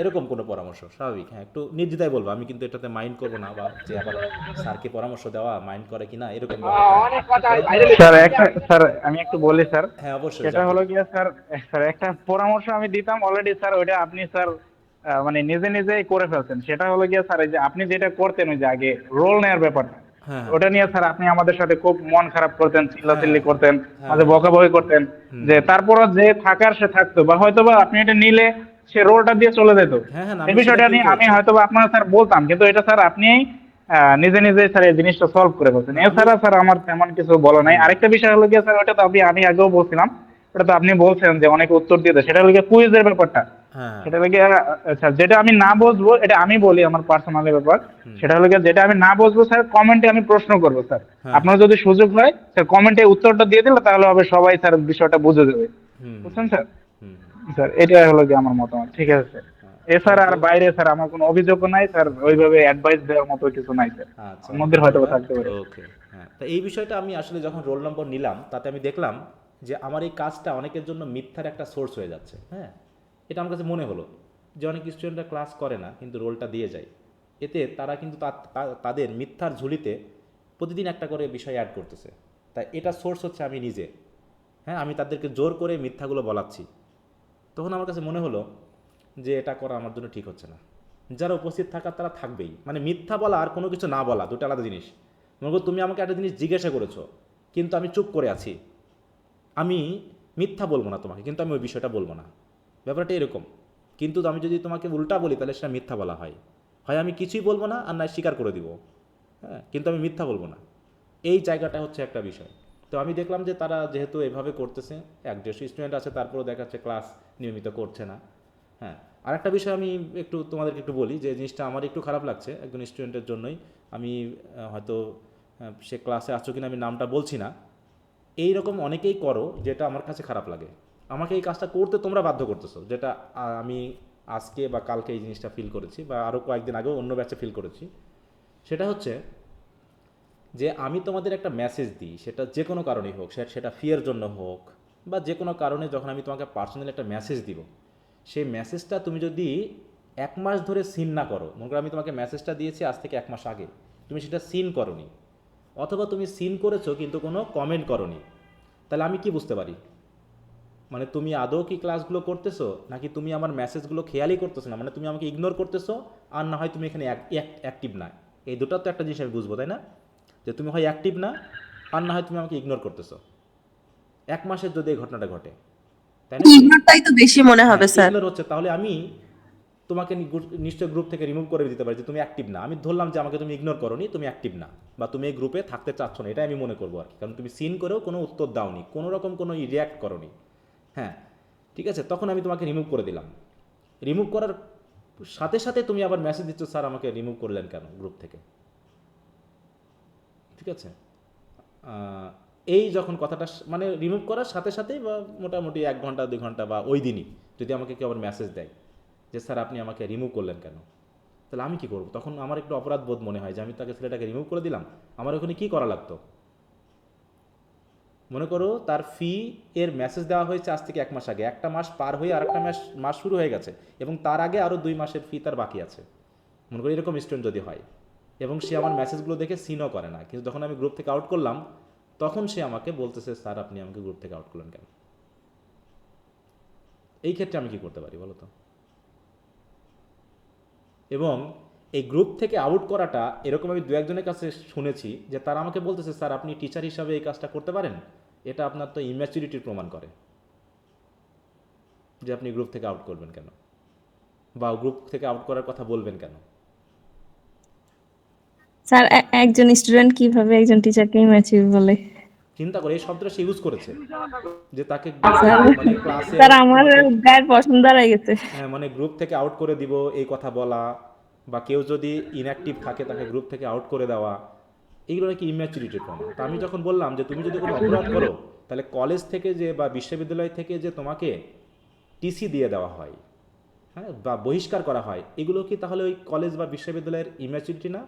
এরকম কোনো পরামর্শ স্বাভাবিক, হ্যাঁ একটু নির্দ্বিধায় বলবো, আমি কিন্তু এটাতে মাইন্ড করবো না, বা যে আবার স্যারকে পরামর্শ দেওয়া মাইন্ড করে কিনা এরকম ব্যাপারটা না। স্যার স্যার আমি একটু বলি স্যার, হ্যাঁ অবশ্যই সেটা জানতে হলো চাই। গিয়ে স্যার, স্যার একটা পরামর্শ আমি দিতাম অলরেডি স্যার, ওইটা আপনি স্যার মানে নিজে নিজেই করে ফেলছেন। সেটা হলো গিয়ে স্যার, এই যে আপনি যেটা করতেন ওই যে আগে রোল নেওয়ার ব্যাপারটা, হ্যাঁ ওটা নিয়ে স্যার আপনি আমাদের সাথে খুব মন খারাপ করতেন, হ্যাঁ চিল্লাচিল্লি করতেন, হ্যাঁ মাঝে হ্যাঁ বকাবকি করতেন, যে তারপরও যে থাকার সে থাকতো, বা হয়তোবা আপনি এটা নিলে সে রোলটা দিয়ে চলে যেত। হ্যাঁ হ্যাঁ, না, এই আমি সেটা বিষয়টা ফিল নিয়ে আমি করেছি। হয়তোবা আপনার স্যার বলতাম, কিন্তু এটা স্যার আপনি নিজে নিজে স্যার এই জিনিসটা সলভ করে বলছেন। না আমি এছাড়া স্যার আমার তেমন কিছু বলা নাই। আরেকটা বিষয় হলো গিয়ে স্যার, ওটা তো আমি আগেও বলছিলাম, ওটা তো আপনি বলছেন যে অনেকে উত্তর দিয়ে দেয়, সেটা হলো গিয়ে কুইজের ব্যাপারটা। হ্যাঁ সেটা হলো গিয়ে আচ্ছা, যেটা আমি না বুঝবো, এটা আমি বলি আমার পার্সোনাল ব্যাপার, সেটা হলো গিয়ে যেটা আমি না বুঝবো স্যার কমেন্টে আমি প্রশ্ন করবো স্যার। হ্যাঁ আপনার যদি সুযোগ হয় স্যার কমেন্টে উত্তরটা দিয়ে দিলে তাহলে হবে সবাই স্যার বিষয়টা বুঝে দেবে। হুম বুঝছেন স্যার? হুম স্যার এটা হলো কি আমার মতামত। ঠিক আছে স্যার, এছাড়া থ্যাংক আর ইউ। বাইরে স্যার আমার কোনো অভিযোগও নাই স্যার, ওইভাবে অ্যাডভাইস দেওয়ার মতো কিছু নাই স্যার, আচ্ছা, অন্যদের অনেক হয়তো বা ধন্যবাদ। থাকতে পারে। ওকে, হ্যাঁ, তা এই বিষয়টা আমি আসলে যখন রোল নম্বর নিলাম তাতে আমি দেখলাম যে আমার এই কাজটা অনেকের জন্য মিথ্যার একটা সোর্স হয়ে যাচ্ছে। হ্যাঁ, এটা আমার কাছে মনে হলো যে অনেক স্টুডেন্টরা ক্লাস করে না কিন্তু রোলটা দিয়ে যায়, এতে তারা কিন্তু তাদের মিথ্যার ঝুলিতে প্রতিদিন একটা করে বিষয় অ্যাড করতেছে। তাই এটা সোর্স হচ্ছে আমি নিজে। হ্যাঁ, আমি তাদেরকে জোর করে মিথ্যাগুলো বলাচ্ছি। তখন আমার কাছে মনে হলো যে এটা করা আমার জন্য ঠিক হচ্ছে না। যারা উপস্থিত থাকার তারা থাকবেই, মানে মিথ্যা বলা আর কোনো কিছু না বলা দুটো আলাদা জিনিস। মনে করো তুমি আমাকে একটা জিনিস জিজ্ঞাসা করেছো কিন্তু আমি চুপ করে আছি, আমি মিথ্যা বলবো না তোমাকে, কিন্তু আমি ওই বিষয়টা বলবো না, ব্যাপারটা এরকম। কিন্তু আমি যদি তোমাকে উল্টা বলি তাহলে সেটা মিথ্যা বলা হয়। হয় আমি কিছুই বলবো না আর না স্বীকার করে দিব, হ্যাঁ, কিন্তু আমি মিথ্যা বলবো না। এই জায়গাটা হচ্ছে একটা বিষয়। তো আমি দেখলাম যে তারা যেহেতু এভাবে করতেছে, 150 স্টুডেন্ট আছে তারপরেও দেখাচ্ছে ক্লাস নিয়মিত করছে না। হ্যাঁ, আর একটা বিষয় আমি একটু তোমাদেরকে একটু বলি যে জিনিসটা আমার একটু খারাপ লাগছে একজন স্টুডেন্টের জন্যই। আমি হয়তো সে ক্লাসে আছো কিনা আমি নামটা বলছি না, এই রকম অনেকেই করো যেটা আমার কাছে খারাপ লাগে। আমাকে এই কাজটা করতে তোমরা বাধ্য করতেছো, যেটা আমি আজকে বা কালকে এই জিনিসটা ফিল করেছি, বা আরও কয়েকদিন আগেও অন্য ব্যাচে ফিল করেছি। সেটা হচ্ছে যে আমি তোমাদের একটা মেসেজ দিই, সেটা যে কোনো কারণেই হোক, সেটা ফিয়ের জন্য হোক বা যে কোনো কারণে, যখন আমি তোমাকে পার্সোনালি একটা মেসেজ দিব, সেই মেসেজটা তুমি যদি 1 মাস ধরে সিন না করো, মনে করো আমি তোমাকে মেসেজটা দিয়েছি আজ থেকে 1 মাস আগে, তুমি সেটা সিন করোনি, অথবা তুমি সিন করেছো কিন্তু কোনো কমেন্ট করোনি, তাহলে আমি কি বুঝতে পারি? মানে তুমি আদৌ কি ক্লাসগুলো করতেছো, নাকি তুমি আমার মেসেজগুলো খেয়ালই করতেছো না, মানে তুমি আমাকে ইগনোর করতেছো, আর না হয় তুমি এখানে অ্যাক্টিভ না। এই দুটো তো একটা জিনিস আমি বুঝবো, তাই না? যে তুমি হয় অ্যাক্টিভ না, আর না হয় তুমি আমাকে ইগনোর করতেছো। 1 মাসের যদি এই ঘটনাটা ঘটে, তাই না? ইগনোরটাই তো বেশি মনে হবে স্যার। ইগনোর হচ্ছে, তাহলে আমি তোমাকে নিশ্চয় গ্রুপ থেকে রিমুভ করে দিতে পারি যে তুমি অ্যাক্টিভ না। আমি ধরলাম যে আমাকে তুমি ইগনোর করোনি, তুমি অ্যাক্টিভ না, বা তুমি এই গ্রুপে থাকতে চাচ্ছ না, এটাই আমি মনে করবো আর কি। কারণ তুমি সিন করেও কোনো উত্তর দাওনি, কোনো রকম কোনো রিয়্যাক্ট করোনি। হ্যাঁ, ঠিক আছে, তখন আমি তোমাকে রিমুভ করে দিলাম। রিমুভ করার সাথে সাথে তুমি আবার মেসেজ দিচ্ছ, স্যার আমাকে রিমুভ করলেন কেন গ্রুপ থেকে? ঠিক আছে, এই যখন কথাটা মানে রিমুভ করার সাথে সাথেই বা মোটামুটি 1 ঘন্টা 2 ঘন্টা বা ওই দিনই যদি আমাকে কেউ আবার মেসেজ দেয় যে স্যার আপনি আমাকে রিমুভ করলেন কেন, তাহলে আমি কি করব? তখন আমার একটু অপরাধ বোধ মনে হয় যে আমি তাকে ছেলেটাকে রিমুভ করে দিলাম। আমার ওখানে কি করা লাগতো? মনে করো তার ফি এর মেসেজ দেওয়া হয়েছে আজ থেকে 1 মাস আগে, 1টা মাস পার হয়ে আর একটা মাস শুরু হয়ে গেছে, এবং তার আগে আরও 2 মাসের ফি তার বাকি আছে। মনে করি এরকম স্টুডেন্ট যদি হয় এবং সে আমার মেসেজগুলো দেখে সিনও করে না, কিন্তু যখন আমি গ্রুপ থেকে আউট করলাম তখন সে আমাকে বলতেছে স্যার আপনি আমাকে গ্রুপ থেকে আউট করলেন কেন? এই ক্ষেত্রে আমি কি করতে পারি বলো তো? এবং এই গ্রুপ থেকে আউট করাটা এরকম আমি দু একজনের কাছে শুনেছি যে তারা আমাকে বলতেছে স্যার আপনি টিচার হিসাবে এই কাজটা করতে পারেন, এটা আপনার তো ইম্যাচুরিটির প্রমাণ করে যে আপনি গ্রুপ থেকে আউট করবেন কেন বা গ্রুপ থেকে আউট করার কথা বলবেন কেন। স্যার একজন স্টুডেন্ট কিভাবে একজন টিচারকে ইম্যাচিউর বলে? চিন্তা করে এই শব্দটা সে ইউজ করেছে যে তাকে স্যার মানে ক্লাসে স্যার আমার গায়ের পছন্দ দাঁড়ায় গেছে। হ্যাঁ মানে গ্রুপ থেকে আউট করে দিব এই কথা বলা, বা কেউ যদি ইনঅ্যাক্টিভ থাকে তাকে গ্রুপ থেকে আউট করে দেওয়া, এইগুলো নাকি ইম্যাচুরিটির প্রমাণ। তা আমি যখন বললাম যে তুমি যদি কোনো অপরাধ করো তাহলে কলেজ থেকে যে বা বিশ্ববিদ্যালয় থেকে যে তোমাকে টিসি দিয়ে দেওয়া হয়, হ্যাঁ, বা বহিষ্কার করা হয়, এগুলো কি তাহলে ওই কলেজ বা বিশ্ববিদ্যালয়ের ইম্যাচুরিটি না?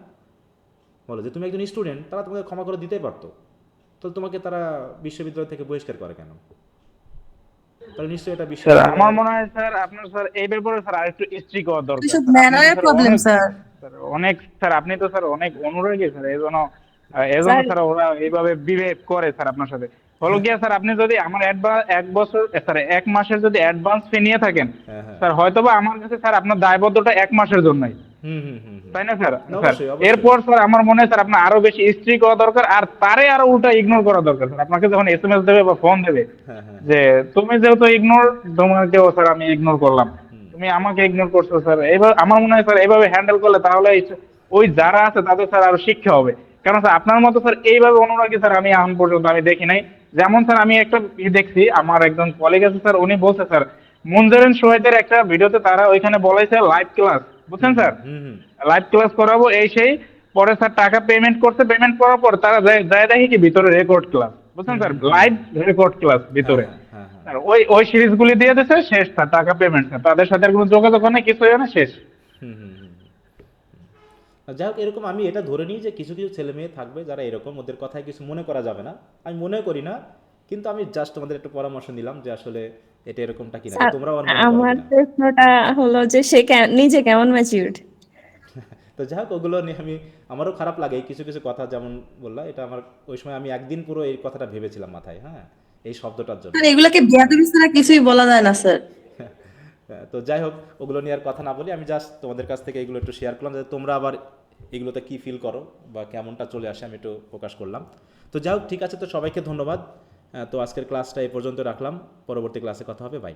বলো যে তুমি একজন স্টুডেন্ট, তারা তোমাকে ক্ষমা করে দিতেই পারতো, তাহলে তোমাকে তারা বিশ্ববিদ্যালয় থেকে বহিষ্কার করে কেন? তাহলে নিশ্চয়ই এটা স্যার বিশ্ববিদ্যালয়। আমার মনে হয় স্যার আপনার স্যার এই ব্যাপারে স্যার আরেকটু স্ট্রিক্ট হওয়া দরকার এসব স্যার। আপনি তো ম্যানারের স্যার প্রবলেম অনেক স্যার। স্যার অনেক স্যার আপনি তো স্যার অনেক অনুরাগী স্যার, এই জন্য স্যার- স্যার ওরা এইভাবে বিহেভ করে স্যার আপনার সাথে। হলো গিয়া স্যার আপনি যদি আমার এক বছর স্যার 1 মাসের যদি অ্যাডভান্স ফি নিয়ে থাকেন হ্যাঁ, হ্যাঁ। স্যার, হয়তোবা আমার কাছে স্যার আপনার দায়বদ্ধতা 1 মাসের জন্যই, হুম হুম হুম হুম। তাই না স্যার? না, স্যার অবশ্যই, অবশ্যই। এরপর স্যার আমার মনে হয় স্যার আপনার আরো বেশি স্ট্রিক্ট হওয়া দরকার, আর তারে আরো উল্টা ইগনোর করা দরকার স্যার। আপনাকে যখন এসএমএস দেবে বা ফোন দেবে হ্যাঁ হ্যাঁ যে তুমি যেহেতু ইগনোর, তোমাকেও স্যার আমি ইগনোর করলাম, তুমি আমাকে ইগনোর করছো স্যার, এইভাবে আমার মনে হয় স্যার এইভাবে হ্যান্ডেল করলে তাহলে ওই যারা আছে তাদের স্যার আরো শিক্ষা হবে। কারণ স্যার আপনার মতো স্যার এইভাবে অনুরাগী স্যার আমি এখন পর্যন্ত আমি দেখি নাই। যেমন স্যার আমি একটা দেখছি, আমার একজন কলিগ আছে স্যার, উনি বলছে স্যার মুনজারিন সোহেদের একটা ভিডিওতে তারা ওইখানে বলাইছে লাইভ ক্লাস, বুঝছেন স্যার, হুম হুম। লাইভ ক্লাস করাবো এই সেই, পরে স্যার টাকা পেমেন্ট করছে, পেমেন্ট করার পর তারা যায় দেখি কি ভিতরে রেকর্ড ক্লাস, বুঝছেন স্যার, লাইভ রেকর্ড ক্লাস ভিতরে। হ্যাঁ হ্যাঁ হ্যাঁ। স্যার ওই সিরিজগুলি দিয়ে দিয়েছে, শেষ স্যার, টাকা পেমেন্ট স্যার, তাদের সাথে আর কোনো যোগাযোগ হয় না, কিছু হয় না, শেষ। হুম হুম হুম। যাই হোক, এরকম আমি এটা ধরে নিই যে কিছু কিছু ছেলে মেয়ে থাকবে যারা এরকম, ওদের কথায় কিছু মনে করা যাবে না, আমি মনে করি না, কিন্তু আমি জাস্ট তোমাদের একটা পরামর্শ নিলাম যে আসলে এটা এরকমটা কিনা, স্যার, তোমরাও অনুভব করো আমার কিনা। প্রশ্নটা হলো যে সে নিজে কেমন ম্যাচিউরড? তো যাই হোক, ওগুলো নিয়ে আমারও খারাপ লাগে এই কিছু কিছু কথা, যেমন বললা, এটা আমার ওই সময় আমি একদিন পুরো এই কথাটা ভেবেছিলাম মাথায়, হ্যাঁ, এই শব্দটার জন্য। স্যার এগুলোকে বেয়াদবি ছাড়া কিছুই বলা যায় না স্যার। তো যাই হোক, ওগুলো নিয়ে আর কথা না বলি, আমি জাস্ট তোমাদের কাছ থেকে এগুলো একটু শেয়ার করলাম যাতে তোমরা আবার এগুলোতে কী ফিল করো বা কেমনটা চলে আসে, আমি একটু প্রকাশ করলাম। তো যাই হোক, ঠিক আছে, তো সবাইকে ধন্যবাদ। তো আজকের ক্লাসটা এই পর্যন্ত রাখলাম, পরবর্তী ক্লাসে কথা হবে, বাই।